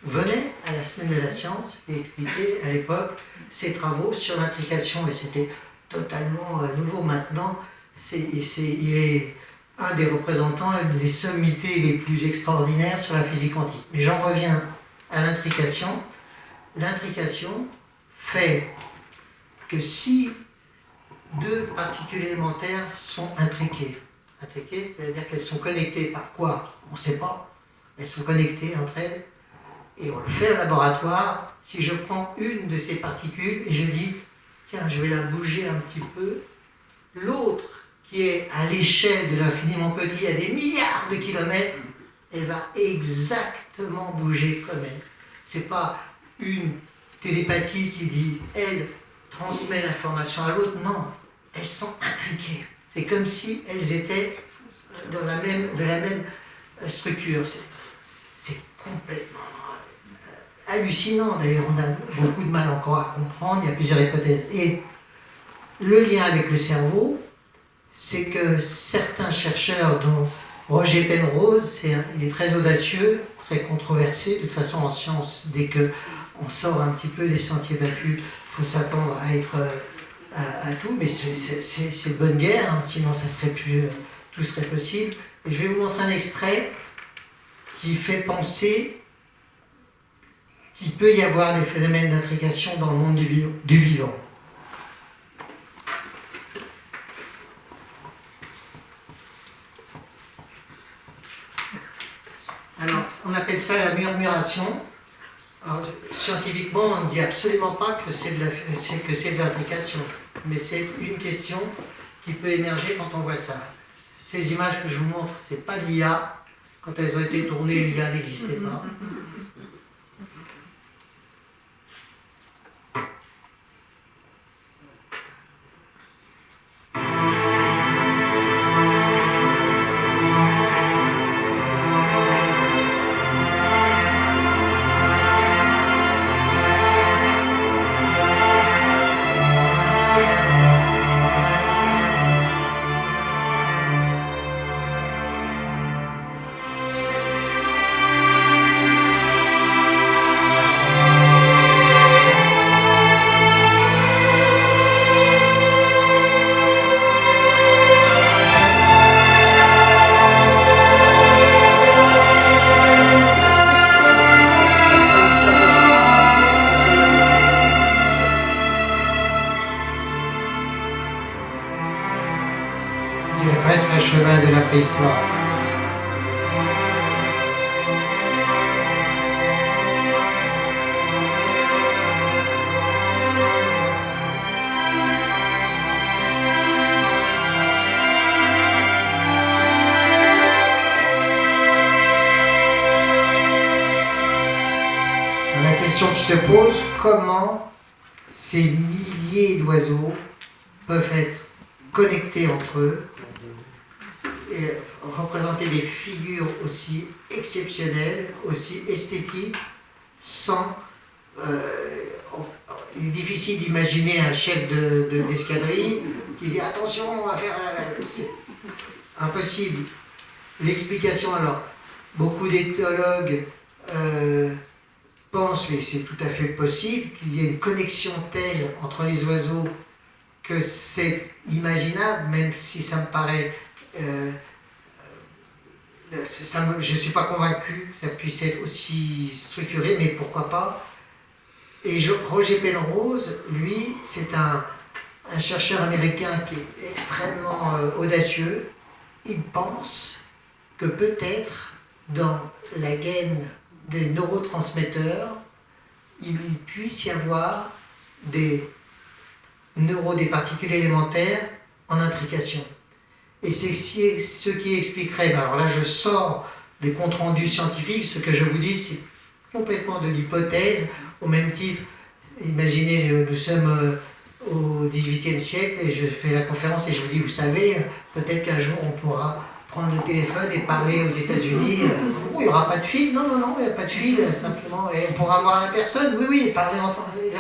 venait à la semaine de la science et expliquait à l'époque ses travaux sur l'intrication, et c'était totalement nouveau. Maintenant, il est un des représentants des sommités les plus extraordinaires sur la physique quantique. Mais j'en reviens à l'intrication. L'intrication fait que si deux particules élémentaires sont intriquées, c'est-à-dire qu'elles sont connectées par quoi? On ne sait pas. Elles sont connectées entre elles, et on le fait au laboratoire. Si je prends une de ces particules et je dis, tiens, je vais la bouger un petit peu, l'autre, qui est à l'échelle de l'infiniment petit, à des milliards de kilomètres, elle va exactement bouger comme elle. C'est pas une télépathie qui dit, elle transmet l'information à l'autre, non, elles sont intriquées. C'est comme si elles étaient de la même structure. C'est complètement hallucinant. D'ailleurs, on a beaucoup de mal encore à comprendre, il y a plusieurs hypothèses. Et le lien avec le cerveau, c'est que certains chercheurs, dont Roger Penrose, il est très audacieux, très controversé. De toute façon, en science, dès qu'on sort un petit peu des sentiers battus, il faut s'attendre à être à tout, mais c'est bonne guerre, hein, sinon ça serait plus, tout serait possible. Et je vais vous montrer un extrait qui fait penser qu'il peut y avoir des phénomènes d'intrication dans le monde du vivant. Alors, on appelle ça la murmuration. Alors, scientifiquement, on ne dit absolument pas que c'est de l'intrication, mais c'est une question qui peut émerger quand on voit ça. Ces images que je vous montre, ce n'est pas de l'IA. Quand elles ont été tournées, l'IA n'existait pas. Presque un chemin de la préhistoire. La question qui se pose, comment ces milliers d'oiseaux peuvent être connectés entre eux et représenter des figures aussi exceptionnelles, aussi esthétiques, sans il est difficile d'imaginer un chef d'escadrille qui dit attention, on va faire. C'est impossible. L'explication, alors, beaucoup d'éthologues pensent, mais c'est tout à fait possible, qu'il y ait une connexion telle entre les oiseaux que c'est imaginable, même si ça me paraît. Je ne suis pas convaincu que ça puisse être aussi structuré, mais pourquoi pas. Et Roger Penrose, lui, c'est un chercheur américain qui est extrêmement audacieux. Il pense que peut-être dans la gaine des neurotransmetteurs, il puisse y avoir des particules élémentaires en intrication. Et c'est ce qui expliquerait, alors là je sors des comptes rendus scientifiques, ce que je vous dis c'est complètement de l'hypothèse, au même titre, imaginez nous sommes au XVIIIe siècle et je fais la conférence et je vous dis, vous savez, peut-être qu'un jour on pourra prendre le téléphone et parler aux États-Unis, il n'y aura pas de fil, non, il n'y a pas de fil, simplement, et on pourra voir la personne, oui, et parler en temps, et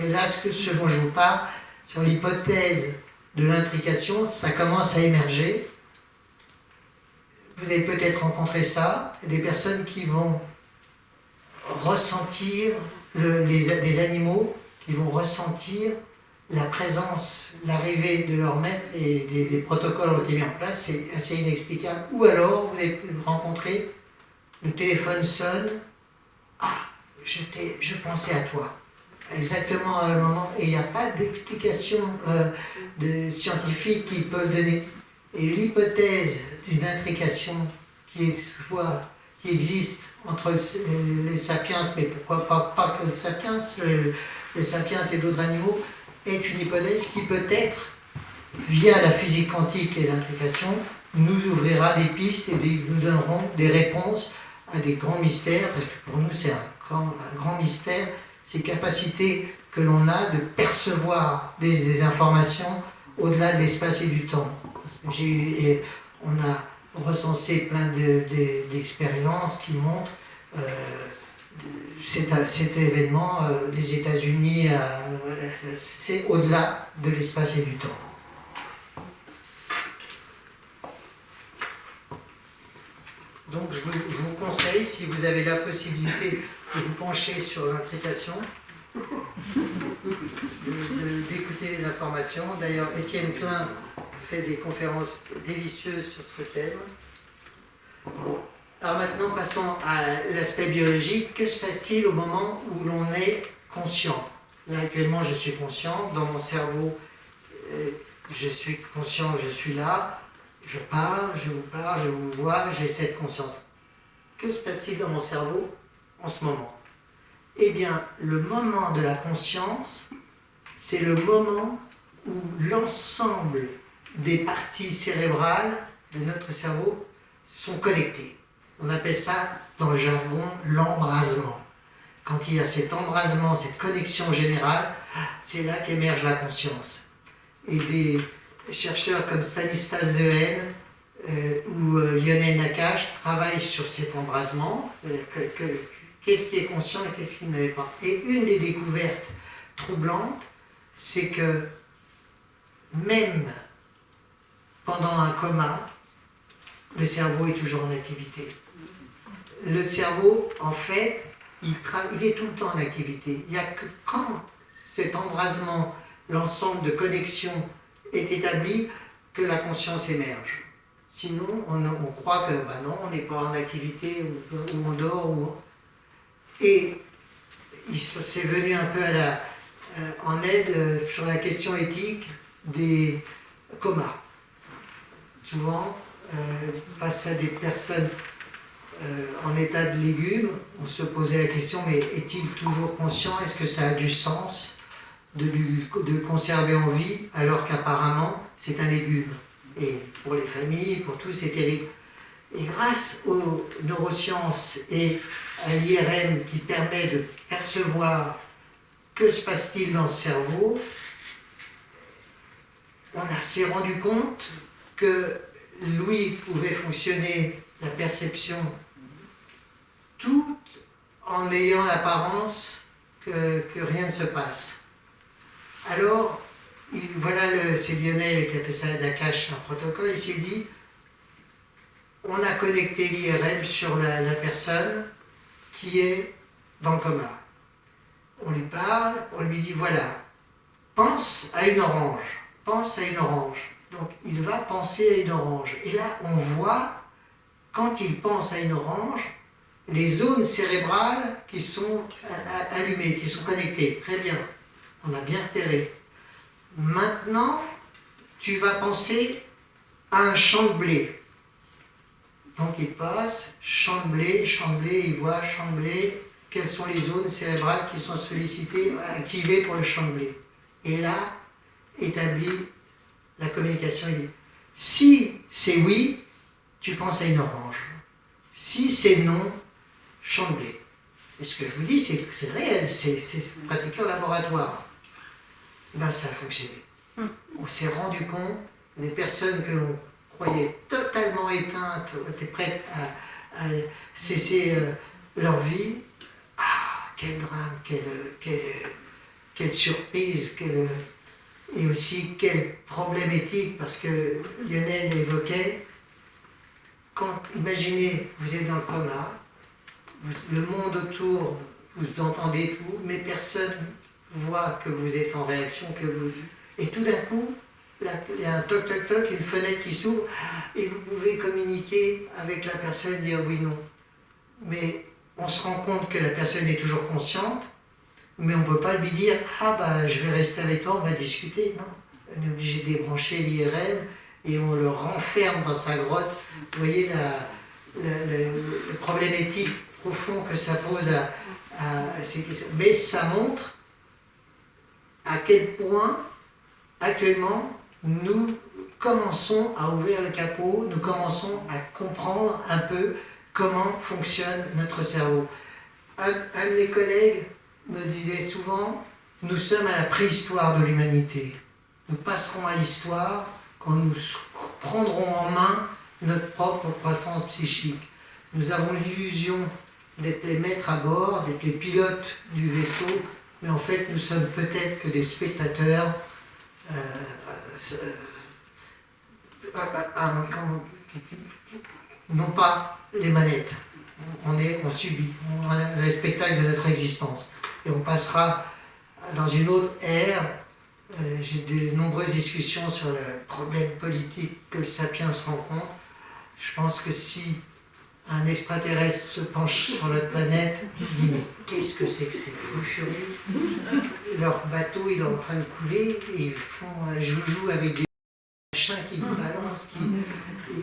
là, ce dont je vous parle, sur l'hypothèse de l'intrication, ça commence à émerger. Vous avez peut-être rencontré ça, des personnes qui vont ressentir, des animaux qui vont ressentir la présence, l'arrivée de leur maître et des protocoles ont été mis en place, c'est assez inexplicable. Ou alors, vous avez rencontré, le téléphone sonne, je pensais à toi. Exactement à un moment, et il n'y a pas d'explication scientifique qui peuvent donner. Et l'hypothèse d'une intrication qui existe entre les sapiens, mais pourquoi pas que le sapiens, le sapiens et d'autres animaux, est une hypothèse qui peut-être, via la physique quantique et l'intrication, nous ouvrira des pistes et nous donnerons des réponses à des grands mystères, parce que pour nous c'est un grand mystère, ces capacités que l'on a de percevoir des informations au-delà de l'espace et du temps. On a recensé plein d'expériences qui montrent cet événement des États-Unis, c'est au-delà de l'espace et du temps. Donc je vous conseille, si vous avez la possibilité de vous pencher sur l'intrication, d'écouter les informations. D'ailleurs, Étienne Klein fait des conférences délicieuses sur ce thème. Alors maintenant, passons à l'aspect biologique. Que se passe-t-il au moment où l'on est conscient? Là, actuellement, je suis conscient. Dans mon cerveau, je suis conscient, je suis là. Je parle, je vous vois, j'ai cette conscience. Que se passe-t-il dans mon cerveau en ce moment? Eh bien, le moment de la conscience, c'est le moment où l'ensemble des parties cérébrales de notre cerveau sont connectées. On appelle ça, dans le jargon, l'embrasement. Quand il y a cet embrasement, cette connexion générale, c'est là qu'émerge la conscience. Et des chercheurs comme Stanislas Dehaene ou Lionel Nakache travaillent sur cet embrasement, qu'est-ce qui est conscient et qu'est-ce qui ne l'est pas. Et une des découvertes troublantes, c'est que même pendant un coma, le cerveau est toujours en activité. Le cerveau, en fait, il est tout le temps en activité. Il n'y a que quand cet embrasement, l'ensemble de connexions est établi, que la conscience émerge. Sinon, on croit que non, on n'est pas en activité, ou on dort. Et c'est venu un peu en aide sur la question éthique des comas. Souvent, face à des personnes en état de légumes, on se posait la question, mais est-il toujours conscient? Est-ce que ça a du sens de le conserver en vie alors qu'apparemment c'est un légume? Et pour les familles, pour tous, c'est terrible. Et grâce aux neurosciences et à l'IRM qui permet de percevoir que se passe-t-il dans le cerveau, on s'est rendu compte que l'ouïe pouvait fonctionner, la perception, tout en ayant l'apparence que rien ne se passe. Alors, c'est Lionel qui a fait ça à Nakash, un protocole, il s'est dit, on a connecté l'IRM sur la personne qui est dans le coma. On lui parle, on lui dit, voilà, pense à une orange, pense à une orange. Donc il va penser à une orange. Et là, on voit, quand il pense à une orange, les zones cérébrales qui sont allumées, qui sont connectées. Très bien, on a bien repéré. Maintenant, tu vas penser à un champ de blé. Donc il passe, champ de blé, il voit champ de blé, quelles sont les zones cérébrales qui sont sollicitées, activées pour le champ de blé. Et là, établit la communication. Il dit, si c'est oui, tu penses à une orange. Si c'est non, champ de blé. Et ce que je vous dis, c'est réel, c'est pratiqué au laboratoire. Et bien, ça a fonctionné. On s'est rendu compte, les personnes que l'on croyait totalement éteintes, étaient prêtes à cesser leur vie. Ah, quel drame, quelle surprise, et aussi quel problème éthique, parce que Lionel évoquait, imaginez, vous êtes dans le coma, le monde autour, vous entendez tout, mais personne voit que vous êtes en réaction, et tout d'un coup, il y a un toc-toc-toc, une fenêtre qui s'ouvre, et vous pouvez communiquer avec la personne, dire oui, non. Mais on se rend compte que la personne est toujours consciente, mais on ne peut pas lui dire « Ah bah je vais rester avec toi, on va discuter ». Non, on est obligé de débrancher l'IRM et on le renferme dans sa grotte. Vous voyez le problème éthique profond que ça pose à ces questions. Mais ça montre à quel point, actuellement, nous commençons à ouvrir le capot, nous commençons à comprendre un peu comment fonctionne notre cerveau. Un de mes collègues me disait souvent, nous sommes à la préhistoire de l'humanité. Nous passerons à l'histoire quand nous prendrons en main notre propre croissance psychique. Nous avons l'illusion d'être les maîtres à bord, d'être les pilotes du vaisseau, mais en fait nous sommes peut-être que des spectateurs non pas les manettes. On subit, on a le spectacle de notre existence. Et on passera dans une autre ère. J'ai de nombreuses discussions sur le problème politique que le sapiens rencontre. Je pense que si un extraterrestre se penche sur notre planète, il dit mais qu'est-ce que c'est que ces fous furieux? Leur bateau il est en train de couler et ils font un joujou avec des machins qui balancent,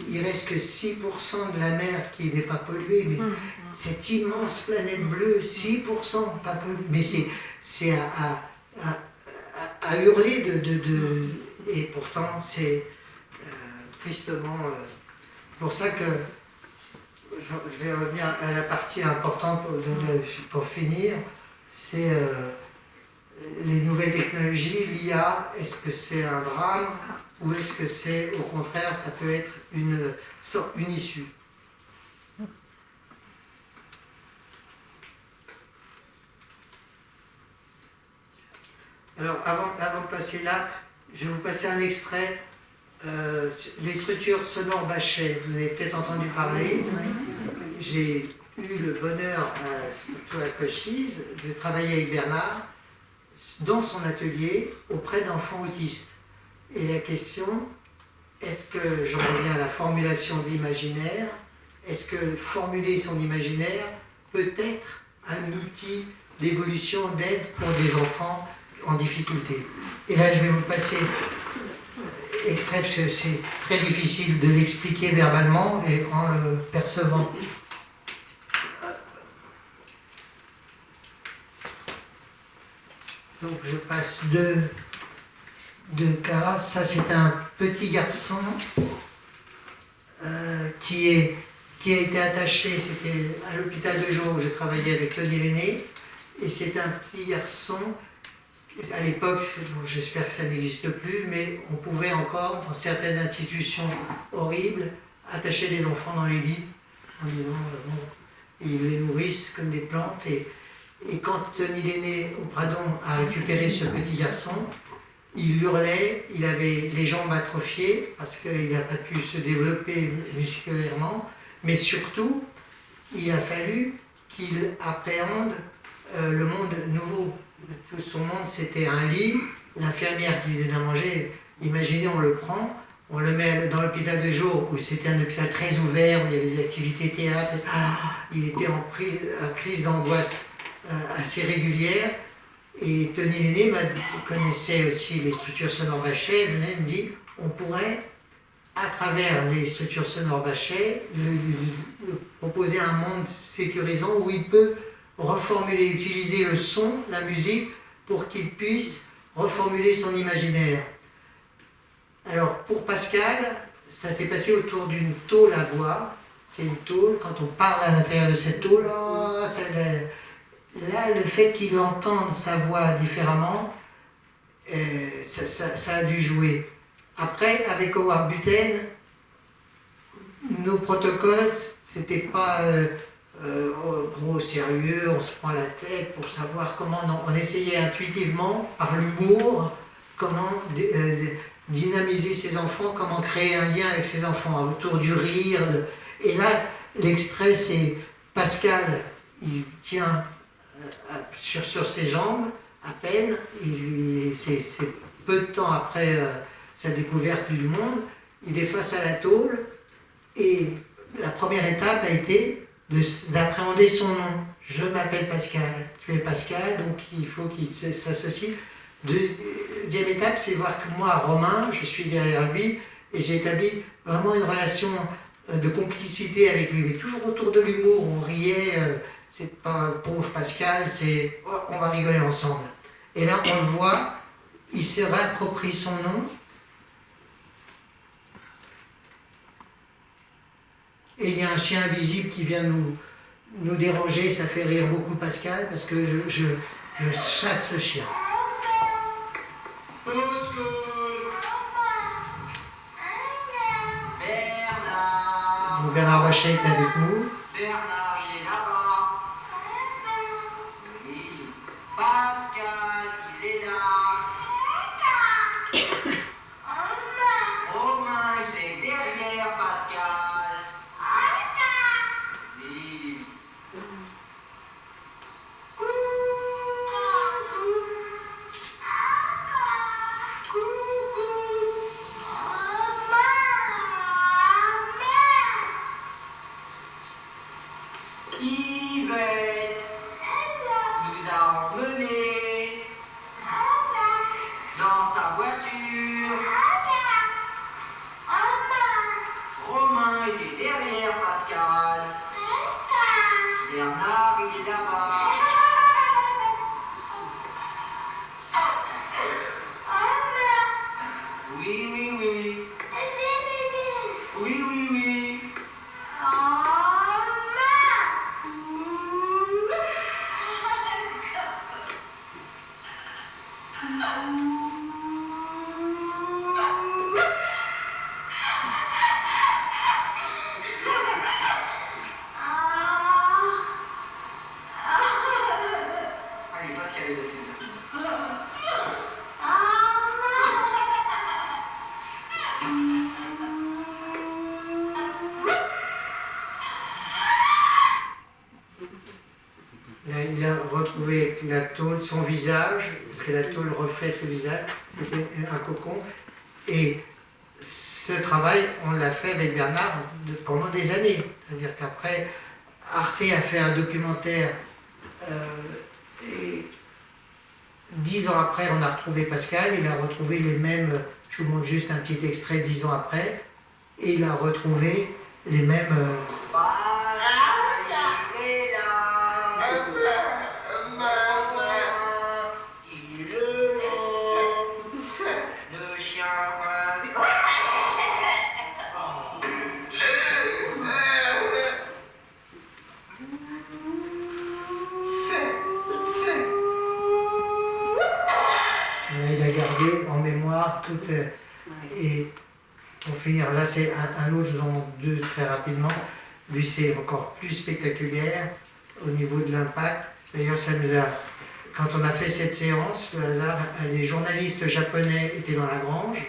il reste que 6% de la mer qui n'est pas polluée, mais cette immense planète bleue, 6% pas polluée, mais c'est à hurler et pourtant c'est tristement pour ça que je vais revenir à la partie importante pour finir, c'est les nouvelles technologies, l'IA. Est-ce que c'est un drame ou est-ce que c'est au contraire, ça peut être une issue? Alors avant de passer là, je vais vous passer un extrait. Les structures sonores Bachet, vous avez peut-être entendu parler. J'ai eu le bonheur, surtout à Cochise, de travailler avec Bernard dans son atelier auprès d'enfants autistes. Et la question, est-ce que, j'en reviens à la formulation de l'imaginaire, est-ce que formuler son imaginaire peut être un outil d'évolution, d'aide pour des enfants en difficulté? Et là, je vais vous passer extrait, parce que c'est très difficile de l'expliquer verbalement et en le percevant. Donc je passe deux cas. Ça c'est un petit garçon qui a été attaché, c'était à l'hôpital de jour où j'ai travaillé avec Claude Lévené, et c'est un petit garçon. À l'époque, bon, j'espère que ça n'existe plus, mais on pouvait encore, dans certaines institutions horribles, attacher les enfants dans les lits en disant bon. et ils les nourrissent comme des plantes. Et quand Tony l'aîné au Pradon a récupéré ce petit garçon, il hurlait, il avait les jambes atrophiées parce qu'il n'a pas pu se développer musculairement, mais surtout, il a fallu qu'il appréhende le monde nouveau. Tout son monde, c'était un lit, l'infirmière qui lui donnait à manger. Imaginez, on le prend, on le met dans l'hôpital de jour, où c'était un hôpital très ouvert, où il y avait des activités théâtre. Il était en crise d'angoisse assez régulière. Et Tony l'aîné connaissait aussi les structures sonores Bachet. Il venait me dit, on pourrait, à travers les structures sonores Bachet, lui proposer un monde sécurisant où il peut reformuler, utiliser le son, la musique, pour qu'il puisse reformuler son imaginaire. Alors pour Pascal, ça fait passer autour d'une tôle à voix. C'est une tôle, quand on parle à l'intérieur de cette tôle, là, le fait qu'il entende sa voix différemment, ça a dû jouer. Après, avec Howard Buten, nos protocoles, c'était pas gros sérieux, on se prend la tête pour savoir comment. Non, on essayait intuitivement, par l'humour, comment dynamiser ses enfants, comment créer un lien avec ses enfants, autour du rire. Et là, l'extrait, c'est Pascal, il tient sur ses jambes, à peine, c'est peu de temps après sa découverte du monde, il est face à la tôle, et la première étape a été d'appréhender son nom. Je m'appelle Pascal, tu es Pascal, donc il faut qu'il s'associe. Deuxième étape, c'est voir que moi, Romain, je suis derrière lui, et j'ai établi vraiment une relation de complicité avec lui, mais toujours autour de l'humour, on riait, c'est pas pauvre Pascal, c'est on va rigoler ensemble. Et là, on le voit, il se réapproprie son nom. Et il y a un chien invisible qui vient nous déranger, ça fait rire beaucoup Pascal, parce que je chasse le chien. Donc Bernard Bachet est avec nous. Bernard, il est là-bas. Oui. Pascal, il est là. Romain, il est derrière Pascal. Oui. Yvette nous a emmenés dans sa voiture. Romain, il est derrière Pascal. Bernard, il est là-bas. Oui, oui, oui. Oui, oui, oui. Allez, Pascal, il est là. Là, il a retrouvé la tôle, son visage, parce que la tôle reflète le visage, c'était un cocon. Et ce travail, on l'a fait avec Bernard pendant des années. C'est-à-dire qu'après, Arte a fait un documentaire, et 10 ans après, on a retrouvé Pascal, il a retrouvé les mêmes, je vous montre juste un petit extrait 10 ans après, et il a retrouvé les mêmes... il a gardé en mémoire toutes... Et pour finir, là c'est un autre, je vous en montre deux très rapidement. Lui, c'est encore plus spectaculaire au niveau de l'impact. D'ailleurs, ça nous a... Quand on a fait cette séance, le hasard, les journalistes japonais étaient dans la grange,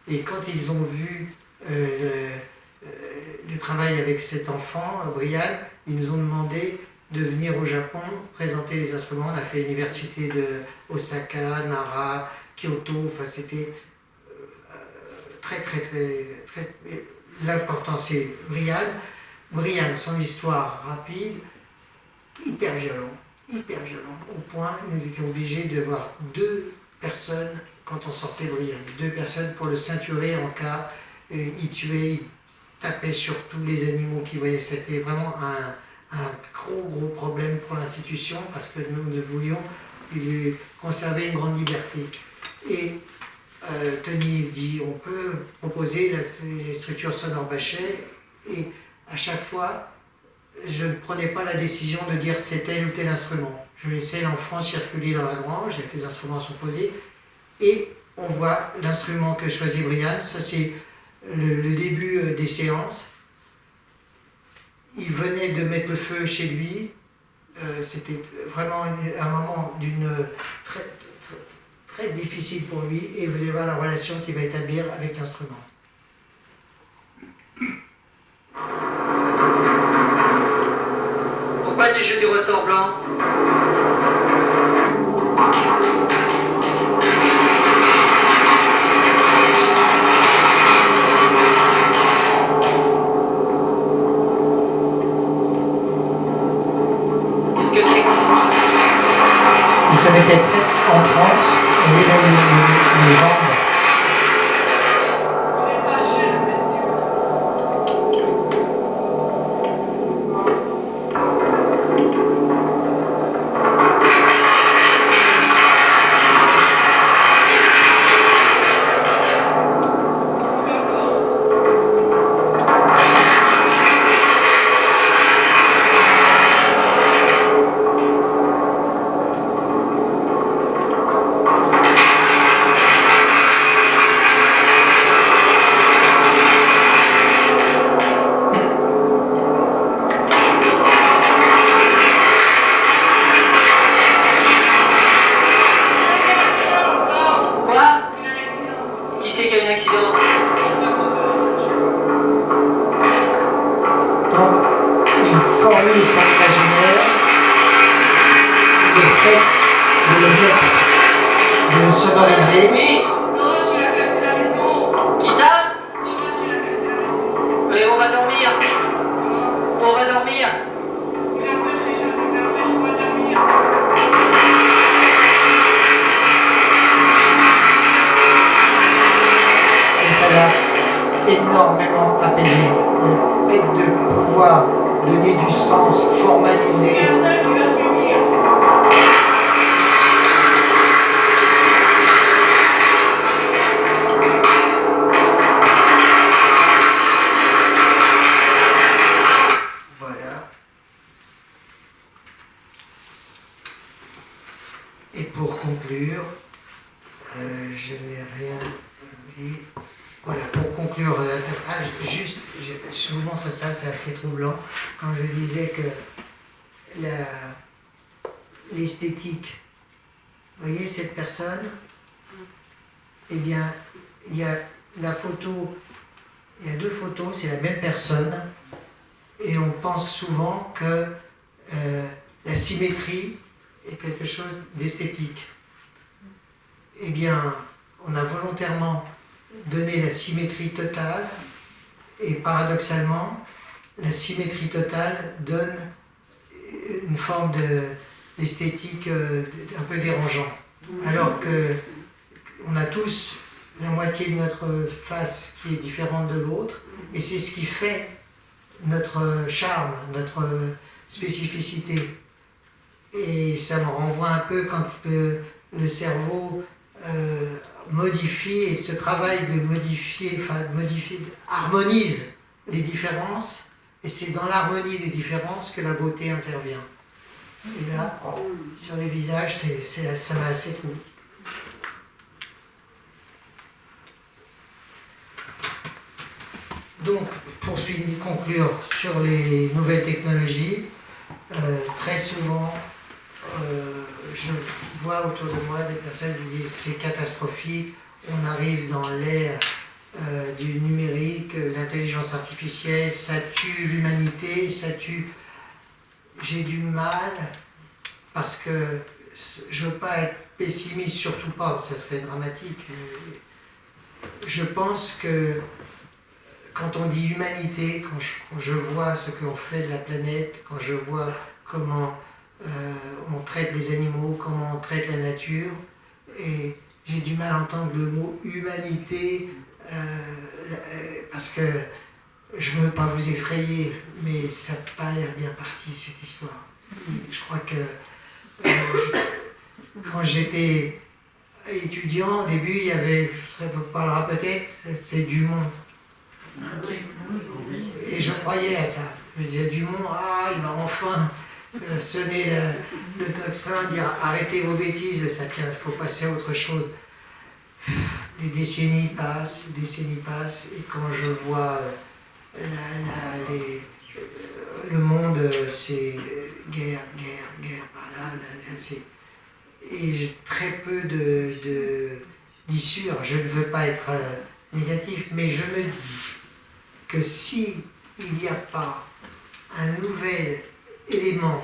et quand ils ont vu le travail avec cet enfant, Brian, ils nous ont demandé de venir au Japon présenter les instruments. On a fait l'université de Osaka, Nara, Kyoto, enfin c'était très. L'important c'est Brian. Brian, son histoire rapide, hyper violent, au point où nous étions obligés de voir 2 personnes quand on sortait Brian. 2 personnes pour le ceinturer en cas, il tuait, il tapait sur tous les animaux qu'il voyait. C'était vraiment un gros problème pour l'institution parce que nous voulions lui conserver une grande liberté. Et Tony dit on peut proposer les structures sonores Bachet, et à chaque fois je ne prenais pas la décision de dire c'est tel ou tel instrument. Je laissais l'enfant circuler dans la grange, les instruments sont posés, et on voit l'instrument que choisit Brian. Ça c'est le début des séances. Il venait de mettre le feu chez lui. C'était vraiment un moment très difficile pour lui, et vous allez voir la relation qu'il va établir avec l'instrument. Pourquoi tu joues du ressort blanc? Il se mettait presque en transe, et même les jambes. Énormément apaisé. Le fait de pouvoir donner du sens, formaliser. Voilà. Et pour conclure, je n'ai rien oublié. Voilà, pour conclure, je vous montre ça, c'est assez troublant. Quand je disais que l'esthétique, vous voyez cette personne, eh bien, il y a la photo, il y a 2 photos, c'est la même personne, et on pense souvent que la symétrie est quelque chose d'esthétique. Eh bien, on a volontairement donner la symétrie totale, et paradoxalement la symétrie totale donne une forme d'esthétique un peu dérangeant, alors que on a tous la moitié de notre face qui est différente de l'autre, et c'est ce qui fait notre charme, notre spécificité. Et ça me renvoie un peu quand le cerveau modifie, et ce travail de modifier, harmonise les différences, et c'est dans l'harmonie des différences que la beauté intervient. Et là, sur les visages, ça m'a assez trouvé. Donc, pour conclure sur les nouvelles technologies, très souvent, je vois autour de moi des personnes qui disent c'est catastrophique, on arrive dans l'ère du numérique, l'intelligence artificielle, ça tue l'humanité, ça tue... J'ai du mal, parce que je ne veux pas être pessimiste, surtout pas, ça serait dramatique. Je pense que quand on dit humanité, quand je vois ce qu'on fait de la planète, quand je vois comment on traite les animaux, comment on traite la nature, et j'ai du mal à entendre le mot humanité, parce que je ne veux pas vous effrayer, mais ça n'a pas l'air bien parti cette histoire. Je crois que quand j'étais étudiant, au début, il y avait, ça vous parlera peut-être, c'est Dumont. Et je croyais à ça. Je me disais, Dumont, il va enfin sonner le tocsin, dire arrêtez vos bêtises, Sapiens, il faut passer à autre chose. Les décennies passent, et quand je vois le monde, c'est guerre par là, et j'ai très peu d'issues. Je ne veux pas être négatif, mais je me dis que si il n'y a pas un nouvel élément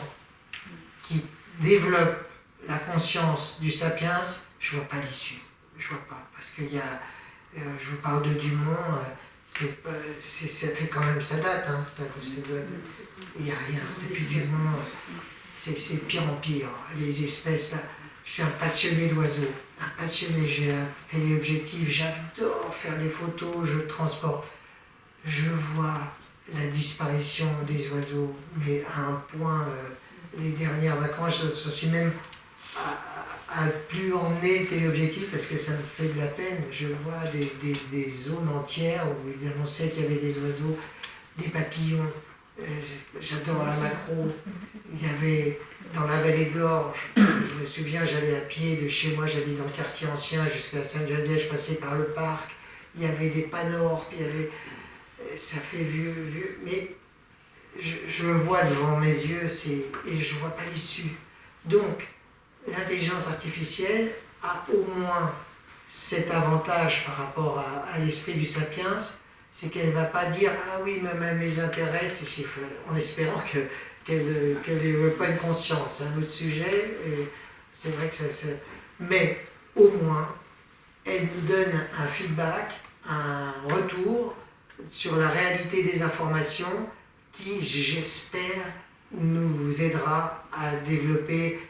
qui développe la conscience du sapiens, je ne vois pas l'issue. Je vois pas, parce qu'il y a, je vous parle de Dumont, ça fait quand même, ça date, hein, il n'y a rien. Depuis Dumont, c'est pire en pire. Les espèces, là, je suis un passionné d'oiseaux, un passionné, j'ai un téléobjectif, j'adore faire des photos, je transporte. Je vois la disparition des oiseaux, mais à un point, les dernières vacances, je suis même à plus emmener le téléobjectif parce que ça me fait de la peine. Je vois des zones entières où ils annonçaient qu'il y avait des oiseaux, des papillons. J'adore la macro. Il y avait dans la vallée de l'Orge, je me souviens, j'allais à pied de chez moi, j'habite dans le quartier ancien jusqu'à Saint-Geneviève, je passais par le parc. Il y avait des panorpes, il y avait... Ça fait vieux, mais je le vois devant mes yeux et je ne vois pas l'issue. Donc, l'intelligence artificielle a au moins cet avantage par rapport à l'esprit du sapiens, c'est qu'elle ne va pas dire « Ah oui, même mes intérêts », en espérant qu'elle ne développe pas une conscience. C'est un autre sujet, et c'est vrai que ça... Mais au moins, elle nous donne un feedback, un retour sur la réalité des informations qui, j'espère, nous aidera à développer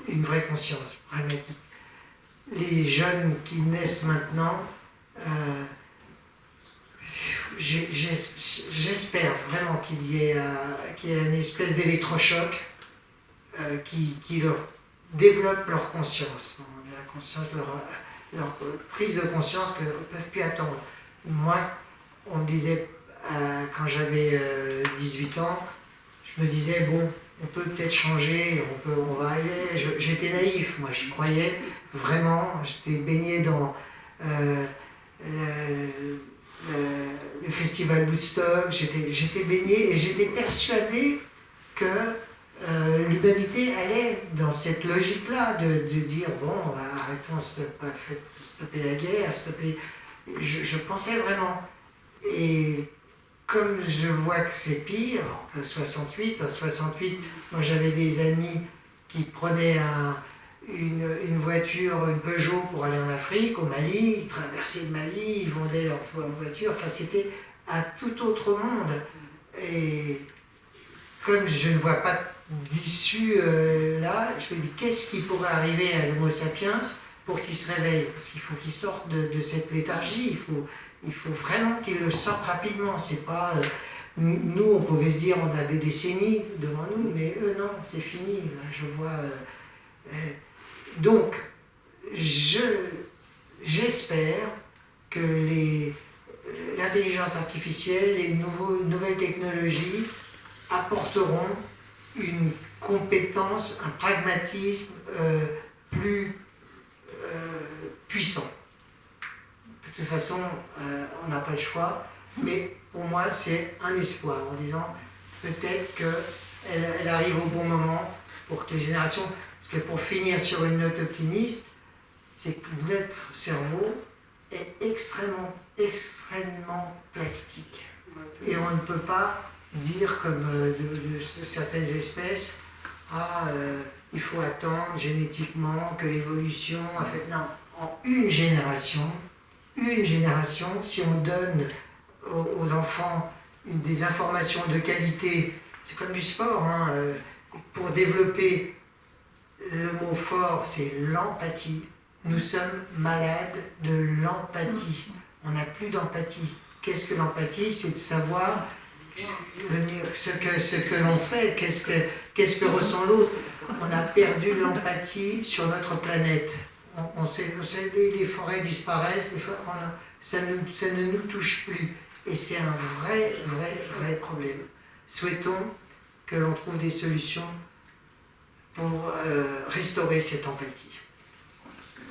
une vraie conscience pragmatique. Les jeunes qui naissent maintenant, j'espère vraiment qu'il y ait une espèce d'électrochoc qui leur développe leur conscience, leur prise de conscience qu'ils ne peuvent plus attendre. Moi, on me disait, quand j'avais 18 ans, je me disais, bon, on peut peut-être changer, on va arriver. J'étais naïf, moi, je croyais vraiment, j'étais baigné dans le festival Woodstock, j'étais baigné et j'étais persuadé que l'humanité allait dans cette logique-là, de dire, bon, arrêtons, stopper la guerre, je pensais vraiment. Et comme je vois que c'est pire, en 68, moi j'avais des amis qui prenaient une voiture, une Peugeot pour aller en Afrique, au Mali, ils traversaient le Mali, ils vendaient leur voiture, enfin c'était un tout autre monde. Et comme je ne vois pas d'issue là, je me dis qu'est-ce qui pourrait arriver à l'Homo sapiens pour qu'il se réveille, parce qu'il faut qu'il sorte de cette léthargie, il faut vraiment qu'il le sorte rapidement. C'est pas nous, on pouvait se dire on a des décennies devant nous, mais eux non, c'est fini. Je vois. Donc, j'espère que l'intelligence artificielle, les nouvelles technologies apporteront une compétence, un pragmatisme plus puissant. De toute façon, on n'a pas le choix. mais pour moi c'est un espoir en disant peut-être qu'elle arrive au bon moment pour que les générations, parce que pour finir sur une note optimiste, c'est que notre cerveau est extrêmement plastique. Et on ne peut pas dire comme de certaines espèces, il faut attendre génétiquement que l'évolution a fait. Non, en une génération, si on donne aux enfants des informations de qualité, c'est comme du sport, hein, pour développer, le mot fort, c'est l'empathie. Nous sommes malades de l'empathie. On n'a plus d'empathie. Qu'est-ce que l'empathie? C'est de savoir ce que l'on fait, qu'est-ce que ressent l'autre. On a perdu l'empathie sur notre planète. On sait, les forêts disparaissent, ça ne nous touche plus. Et c'est un vrai problème. Souhaitons que l'on trouve des solutions pour restaurer cette empathie.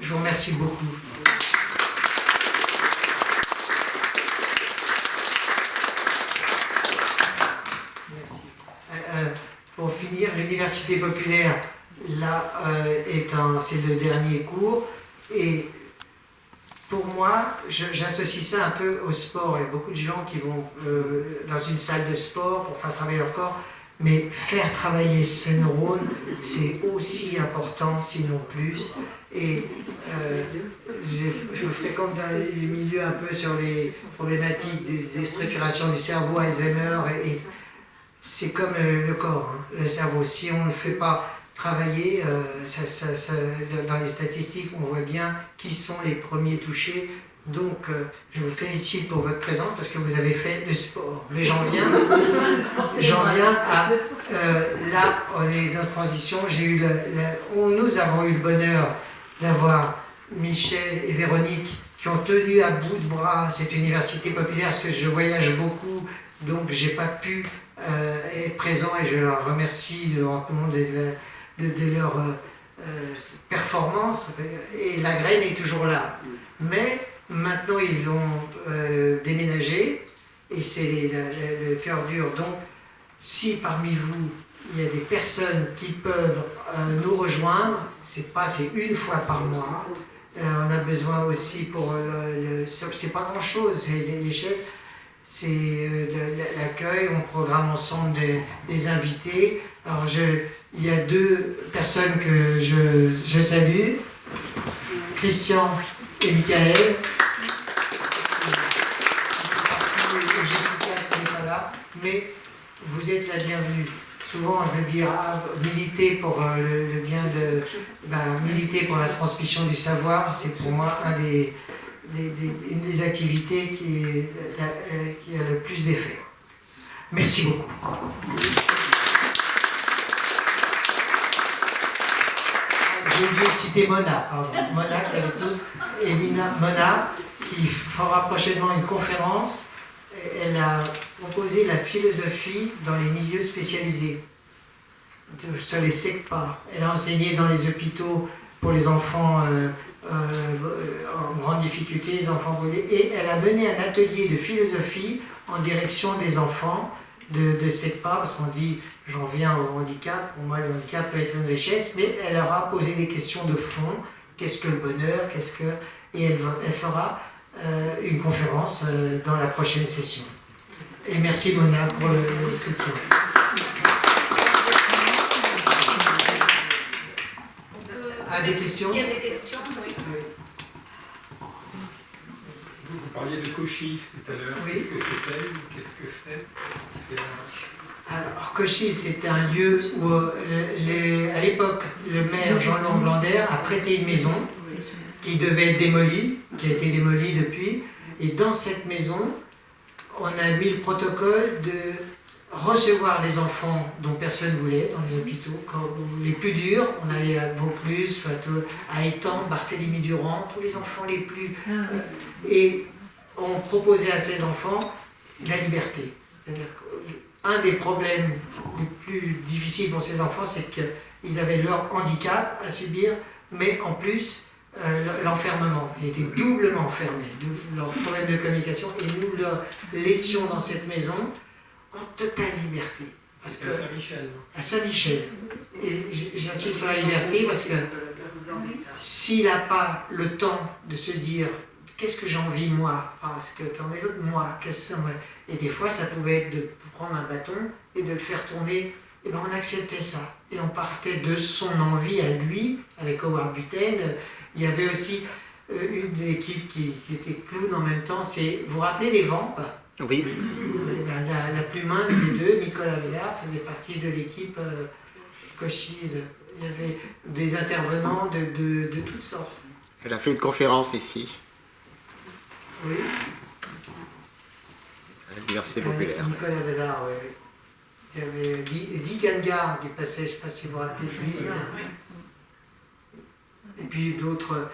Je vous remercie beaucoup. Merci. Pour finir, l'université populaire, là, c'est le dernier cours. Et pour moi, j'associe ça un peu au sport. Il y a beaucoup de gens qui vont dans une salle de sport pour faire travailler leur corps. Mais faire travailler ces neurones, c'est aussi important, sinon plus. Et je fréquente les milieux un peu sur les problématiques des structurations du cerveau, Alzheimer, et c'est comme le corps, hein, le cerveau. Si on ne le fait pas travailler, dans les statistiques, on voit bien qui sont les premiers touchés. Donc, je vous félicite pour votre présence parce que vous avez fait le sport. Mais j'en viens à... là, on est dans transition. Nous avons eu le bonheur d'avoir Michel et Véronique qui ont tenu à bout de bras cette université populaire parce que je voyage beaucoup, donc j'ai pas pu être présent et je leur remercie devant tout le monde de leur performance. Et la graine est toujours là. Mais maintenant, ils ont déménagé et c'est le cœur dur. Donc, si parmi vous, il y a des personnes qui peuvent nous rejoindre, c'est une fois par mois. On a besoin aussi pour c'est pas grand-chose, c'est l'échelle, c'est l'accueil, on programme ensemble des invités. Alors, il y a deux personnes que je salue, Christian et Michael. Mais vous êtes la bienvenue. Souvent, je veux dire, militer pour le bien militer pour la transmission du savoir, c'est pour moi une des activités qui a le plus d'effet. Merci beaucoup. J'ai oublié de citer Mona, Mona qui est avec nous, et Mona qui fera prochainement une conférence. Elle a proposé la philosophie dans les milieux spécialisés, sur les SECPA. Elle a enseigné dans les hôpitaux pour les enfants en grande difficulté, les enfants brûlés, et elle a mené un atelier de philosophie en direction des enfants de SECPA, parce qu'on dit, j'en viens au handicap, pour moi le handicap peut être une richesse, mais elle aura posé des questions de fond, qu'est-ce que le bonheur, et elle fera une conférence dans la prochaine session. Et merci Mona pour le soutien. Des questions? S'il y a des questions, oui. Vous parliez de Cochise tout à l'heure. Oui. Qu'est-ce que c'était? Qu'est-ce que c'est? Alors, Cochise, c'était un lieu où, à l'époque, le maire Jean-Louis Blander a prêté une maison qui devait être démolie, qui a été démolie depuis. Et dans cette maison, on a mis le protocole de recevoir les enfants dont personne ne voulait dans les hôpitaux. Quand les plus durs, on allait à Vaucluse, à Étampes, Barthélemy-Durand, tous les enfants les plus... et on proposait à ces enfants la liberté. Un des problèmes les plus difficiles pour ces enfants, c'est qu'ils avaient leur handicap à subir, mais en plus, l'enfermement. Ils étaient doublement enfermés, leur problème de communication, et nous leur laissions dans cette maison en totale liberté. Parce que, Saint-Michel. à Saint-Michel. Et j'insiste sur la liberté parce que s'il n'a pas le temps de se dire qu'est-ce que j'ai envie moi, parce que t'en es d'autres moi, qu'est-ce que et des fois ça pouvait être de prendre un bâton et de le faire tourner, et ben on acceptait ça. Et on partait de son envie à lui, avec Howard Buten. Il y avait aussi une des équipes qui était clown en même temps, c'est, vous vous rappelez les Vampes? Oui. La plus mince des deux, Nicolas Vézard, faisait partie de l'équipe Cochise. Il y avait des intervenants de toutes sortes. Elle a fait une conférence ici, Oui. à l'Université populaire. Nicolas Vézard, oui. Il y avait Dick Gangard qui passait, je ne sais pas si vous vous rappelez, Julie. Et puis d'autres,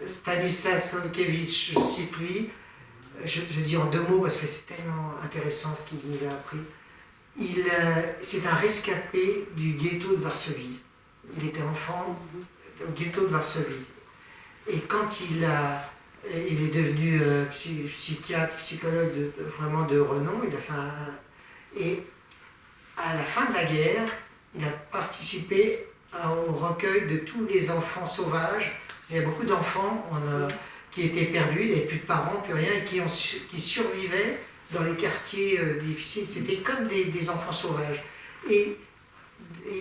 Stanislas Sonkiewicz, je cite lui. Je dis en 2 mots parce que c'est tellement intéressant ce qu'il nous a appris. C'est un rescapé du ghetto de Varsovie. Il était enfant au ghetto de Varsovie. Et quand il est devenu psychiatre, psychologue vraiment de renom, il a fait et à la fin de la guerre, il a participé au recueil de tous les enfants sauvages. Il y a beaucoup d'enfants qui étaient perdus, il n'y avait plus de parents, plus rien, et qui survivaient dans les quartiers difficiles. C'était comme des enfants sauvages. Et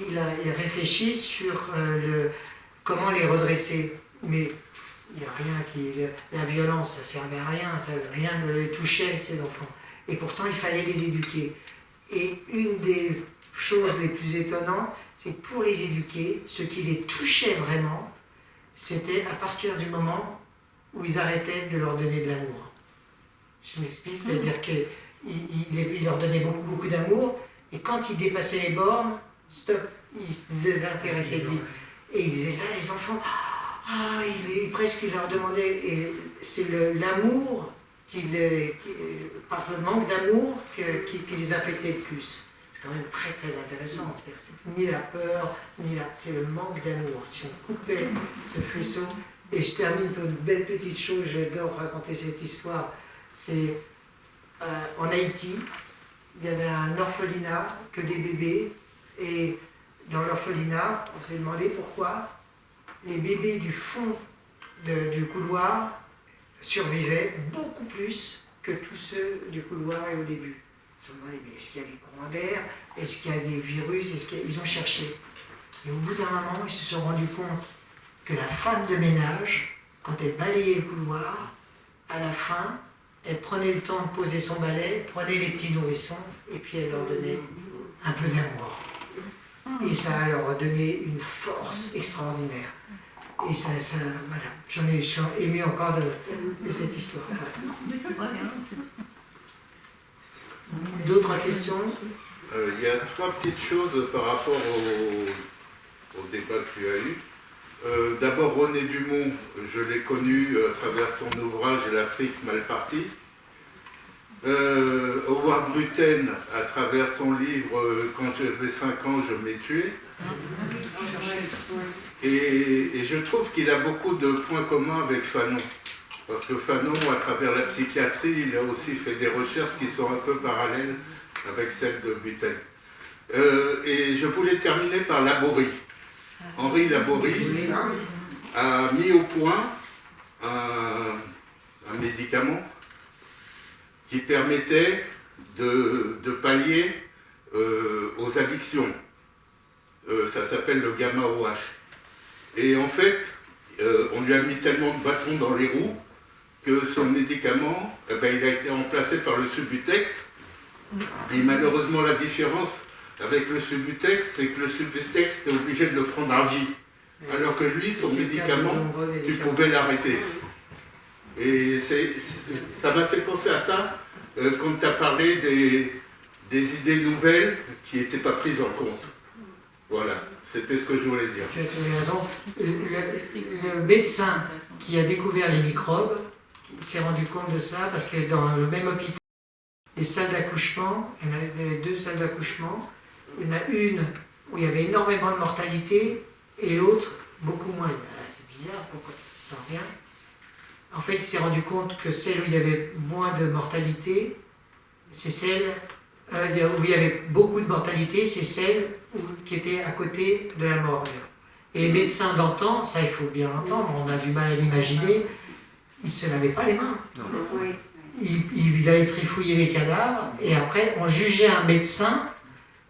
il a réfléchi sur comment les redresser. Mais il n'y a rien la violence, ça ne servait à rien, rien ne les touchait, ces enfants. Et pourtant, il fallait les éduquer. Et une des choses les plus étonnantes, c'est que pour les éduquer, ce qui les touchait vraiment, c'était à partir du moment où ils arrêtaient de leur donner de l'amour. Je m'explique, c'est-à-dire qu'il leur donnait beaucoup, beaucoup d'amour, et quand ils dépassaient les bornes, stop, ils se désintéressaient de lui. Et ils disaient, là, les enfants, presque il leur demandait, et c'est l'amour, par le manque d'amour, qui les affectait le plus. C'est quand même très, très intéressant. C'est ni la peur, c'est le manque d'amour. Si on coupait ce faisceau. Et je termine par une belle petite chose, j'adore raconter cette histoire. C'est en Haïti, il y avait un orphelinat que des bébés, et dans l'orphelinat, on s'est demandé pourquoi les bébés du fond du couloir survivaient beaucoup plus que tous ceux du couloir et au début. Ils se sont demandé, mais est-ce qu'il y a des courants d'air? Est-ce qu'il y a des virus? Ils ont cherché. Et au bout d'un moment, ils se sont rendus compte que la femme de ménage, quand elle balayait le couloir, à la fin, elle prenait le temps de poser son balai, prenait les petits nourrissons, et puis elle leur donnait un peu d'amour. Et ça leur a donné une force extraordinaire. Et ça voilà, je suis ému encore de cette histoire. D'autres questions? Il y a 3 petites choses par rapport au débat que tu as eu. D'abord, René Dumont, je l'ai connu à travers son ouvrage L'Afrique mal partie. Howard Buten, à travers son livre Quand j'avais 5 ans, je m'ai tué. Et je trouve qu'il a beaucoup de points communs avec Fanon. Parce que Fanon, à travers la psychiatrie, il a aussi fait des recherches qui sont un peu parallèles avec celles de Buten. Et je voulais terminer par Laborie. Henri Laborie a mis au point un médicament qui permettait de pallier aux addictions. Ça s'appelle le gamma-OH. Et en fait, on lui a mis tellement de bâtons dans les roues que son médicament, il a été remplacé par le Subutex. Et malheureusement, la différence avec le Subutex, c'est que le Subutex, tu es obligé de le prendre à vie. Alors que lui, son médicament, tu pouvais l'arrêter. Et ça m'a fait penser à ça quand tu as parlé des idées nouvelles qui n'étaient pas prises en compte. Voilà, c'était ce que je voulais dire. Tu as tout raison. Le médecin qui a découvert les microbes, il s'est rendu compte de ça parce que dans le même hôpital, les salles d'accouchement, il y en avait 2 salles d'accouchement, il y en a une où il y avait énormément de mortalité et l'autre beaucoup moins. C'est bizarre, pourquoi? ça revient. En fait, il s'est rendu compte que celle où il y avait moins de mortalité, c'est celle où il y avait beaucoup de mortalité, c'est celle qui était à côté de la morgue. Et les médecins d'antan, ça il faut bien l'entendre, on a du mal à l'imaginer, ils ne se lavaient pas les mains. Il allait trifouiller les cadavres, et après on jugeait un médecin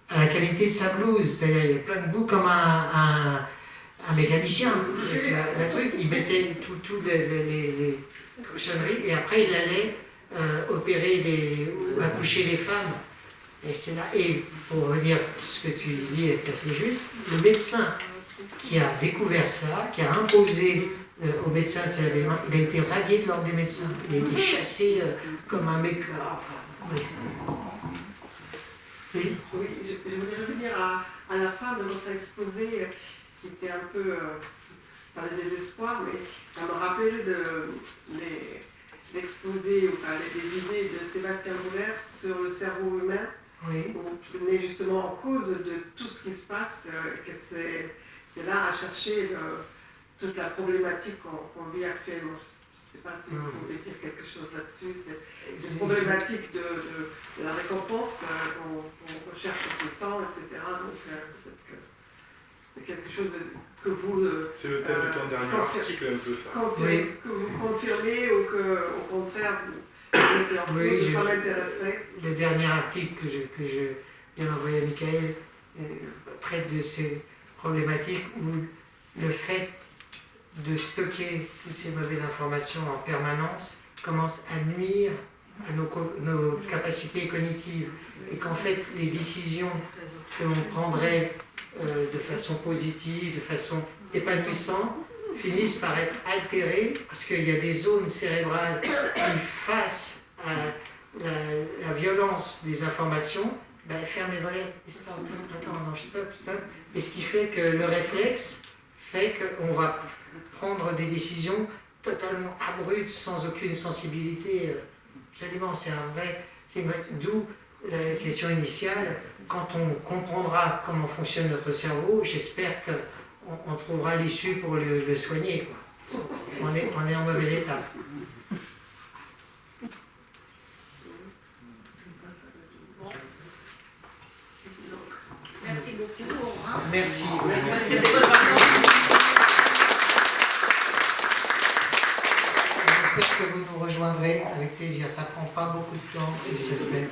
à la qualité de sa blouse. C'est-à-dire il y avait plein de bouts comme un mécanicien. Le truc, il mettait toutes les cochonneries, et après il allait opérer ou accoucher les femmes. Et c'est là, et pour revenir ce que tu dis est assez juste, le médecin qui a découvert ça, qui a imposé aux médecins de se laver les mains, il a été radié de l'ordre des médecins. Il a été chassé comme un mec. Oui. Oui, je voulais revenir à la fin de notre exposé, qui était un peu pas de désespoir, mais ça me rappelait l'exposé, enfin des idées de Sébastien Boulert sur le cerveau humain, qui met justement en cause de tout ce qui se passe, que c'est là à chercher toute la problématique qu'on vit actuellement. Je ne sais pas si vous pouvez dire quelque chose là-dessus. C'est une problématique de la récompense qu'on recherche tout le temps, etc. Donc peut-être que c'est quelque chose que vous... c'est le thème de ton dernier article, un peu ça. Que vous confirmez ou que, au contraire, vous mettez en plus, ça m'intéresserait. Le dernier article que je viens d'envoyer à Michael traite de ces problématiques où le fait de stocker toutes ces mauvaises informations en permanence commence à nuire à nos capacités cognitives, et qu'en fait les décisions que l'on prendrait de façon positive, de façon épanouissante, finissent par être altérées parce qu'il y a des zones cérébrales qui, face à la violence des informations, ferment les volets. Attends, non, stop. Et ce qui fait que le réflexe fait qu'on va prendre des décisions totalement abruptes, sans aucune sensibilité. Absolument, d'où la question initiale. Quand on comprendra comment fonctionne notre cerveau, j'espère qu'on trouvera l'issue pour le soigner, quoi. On est en mauvais état. Merci beaucoup. Merci. C'était bonnes vacances. J'espère que vous nous rejoindrez avec plaisir. Ça prend pas beaucoup de temps et ça se fait.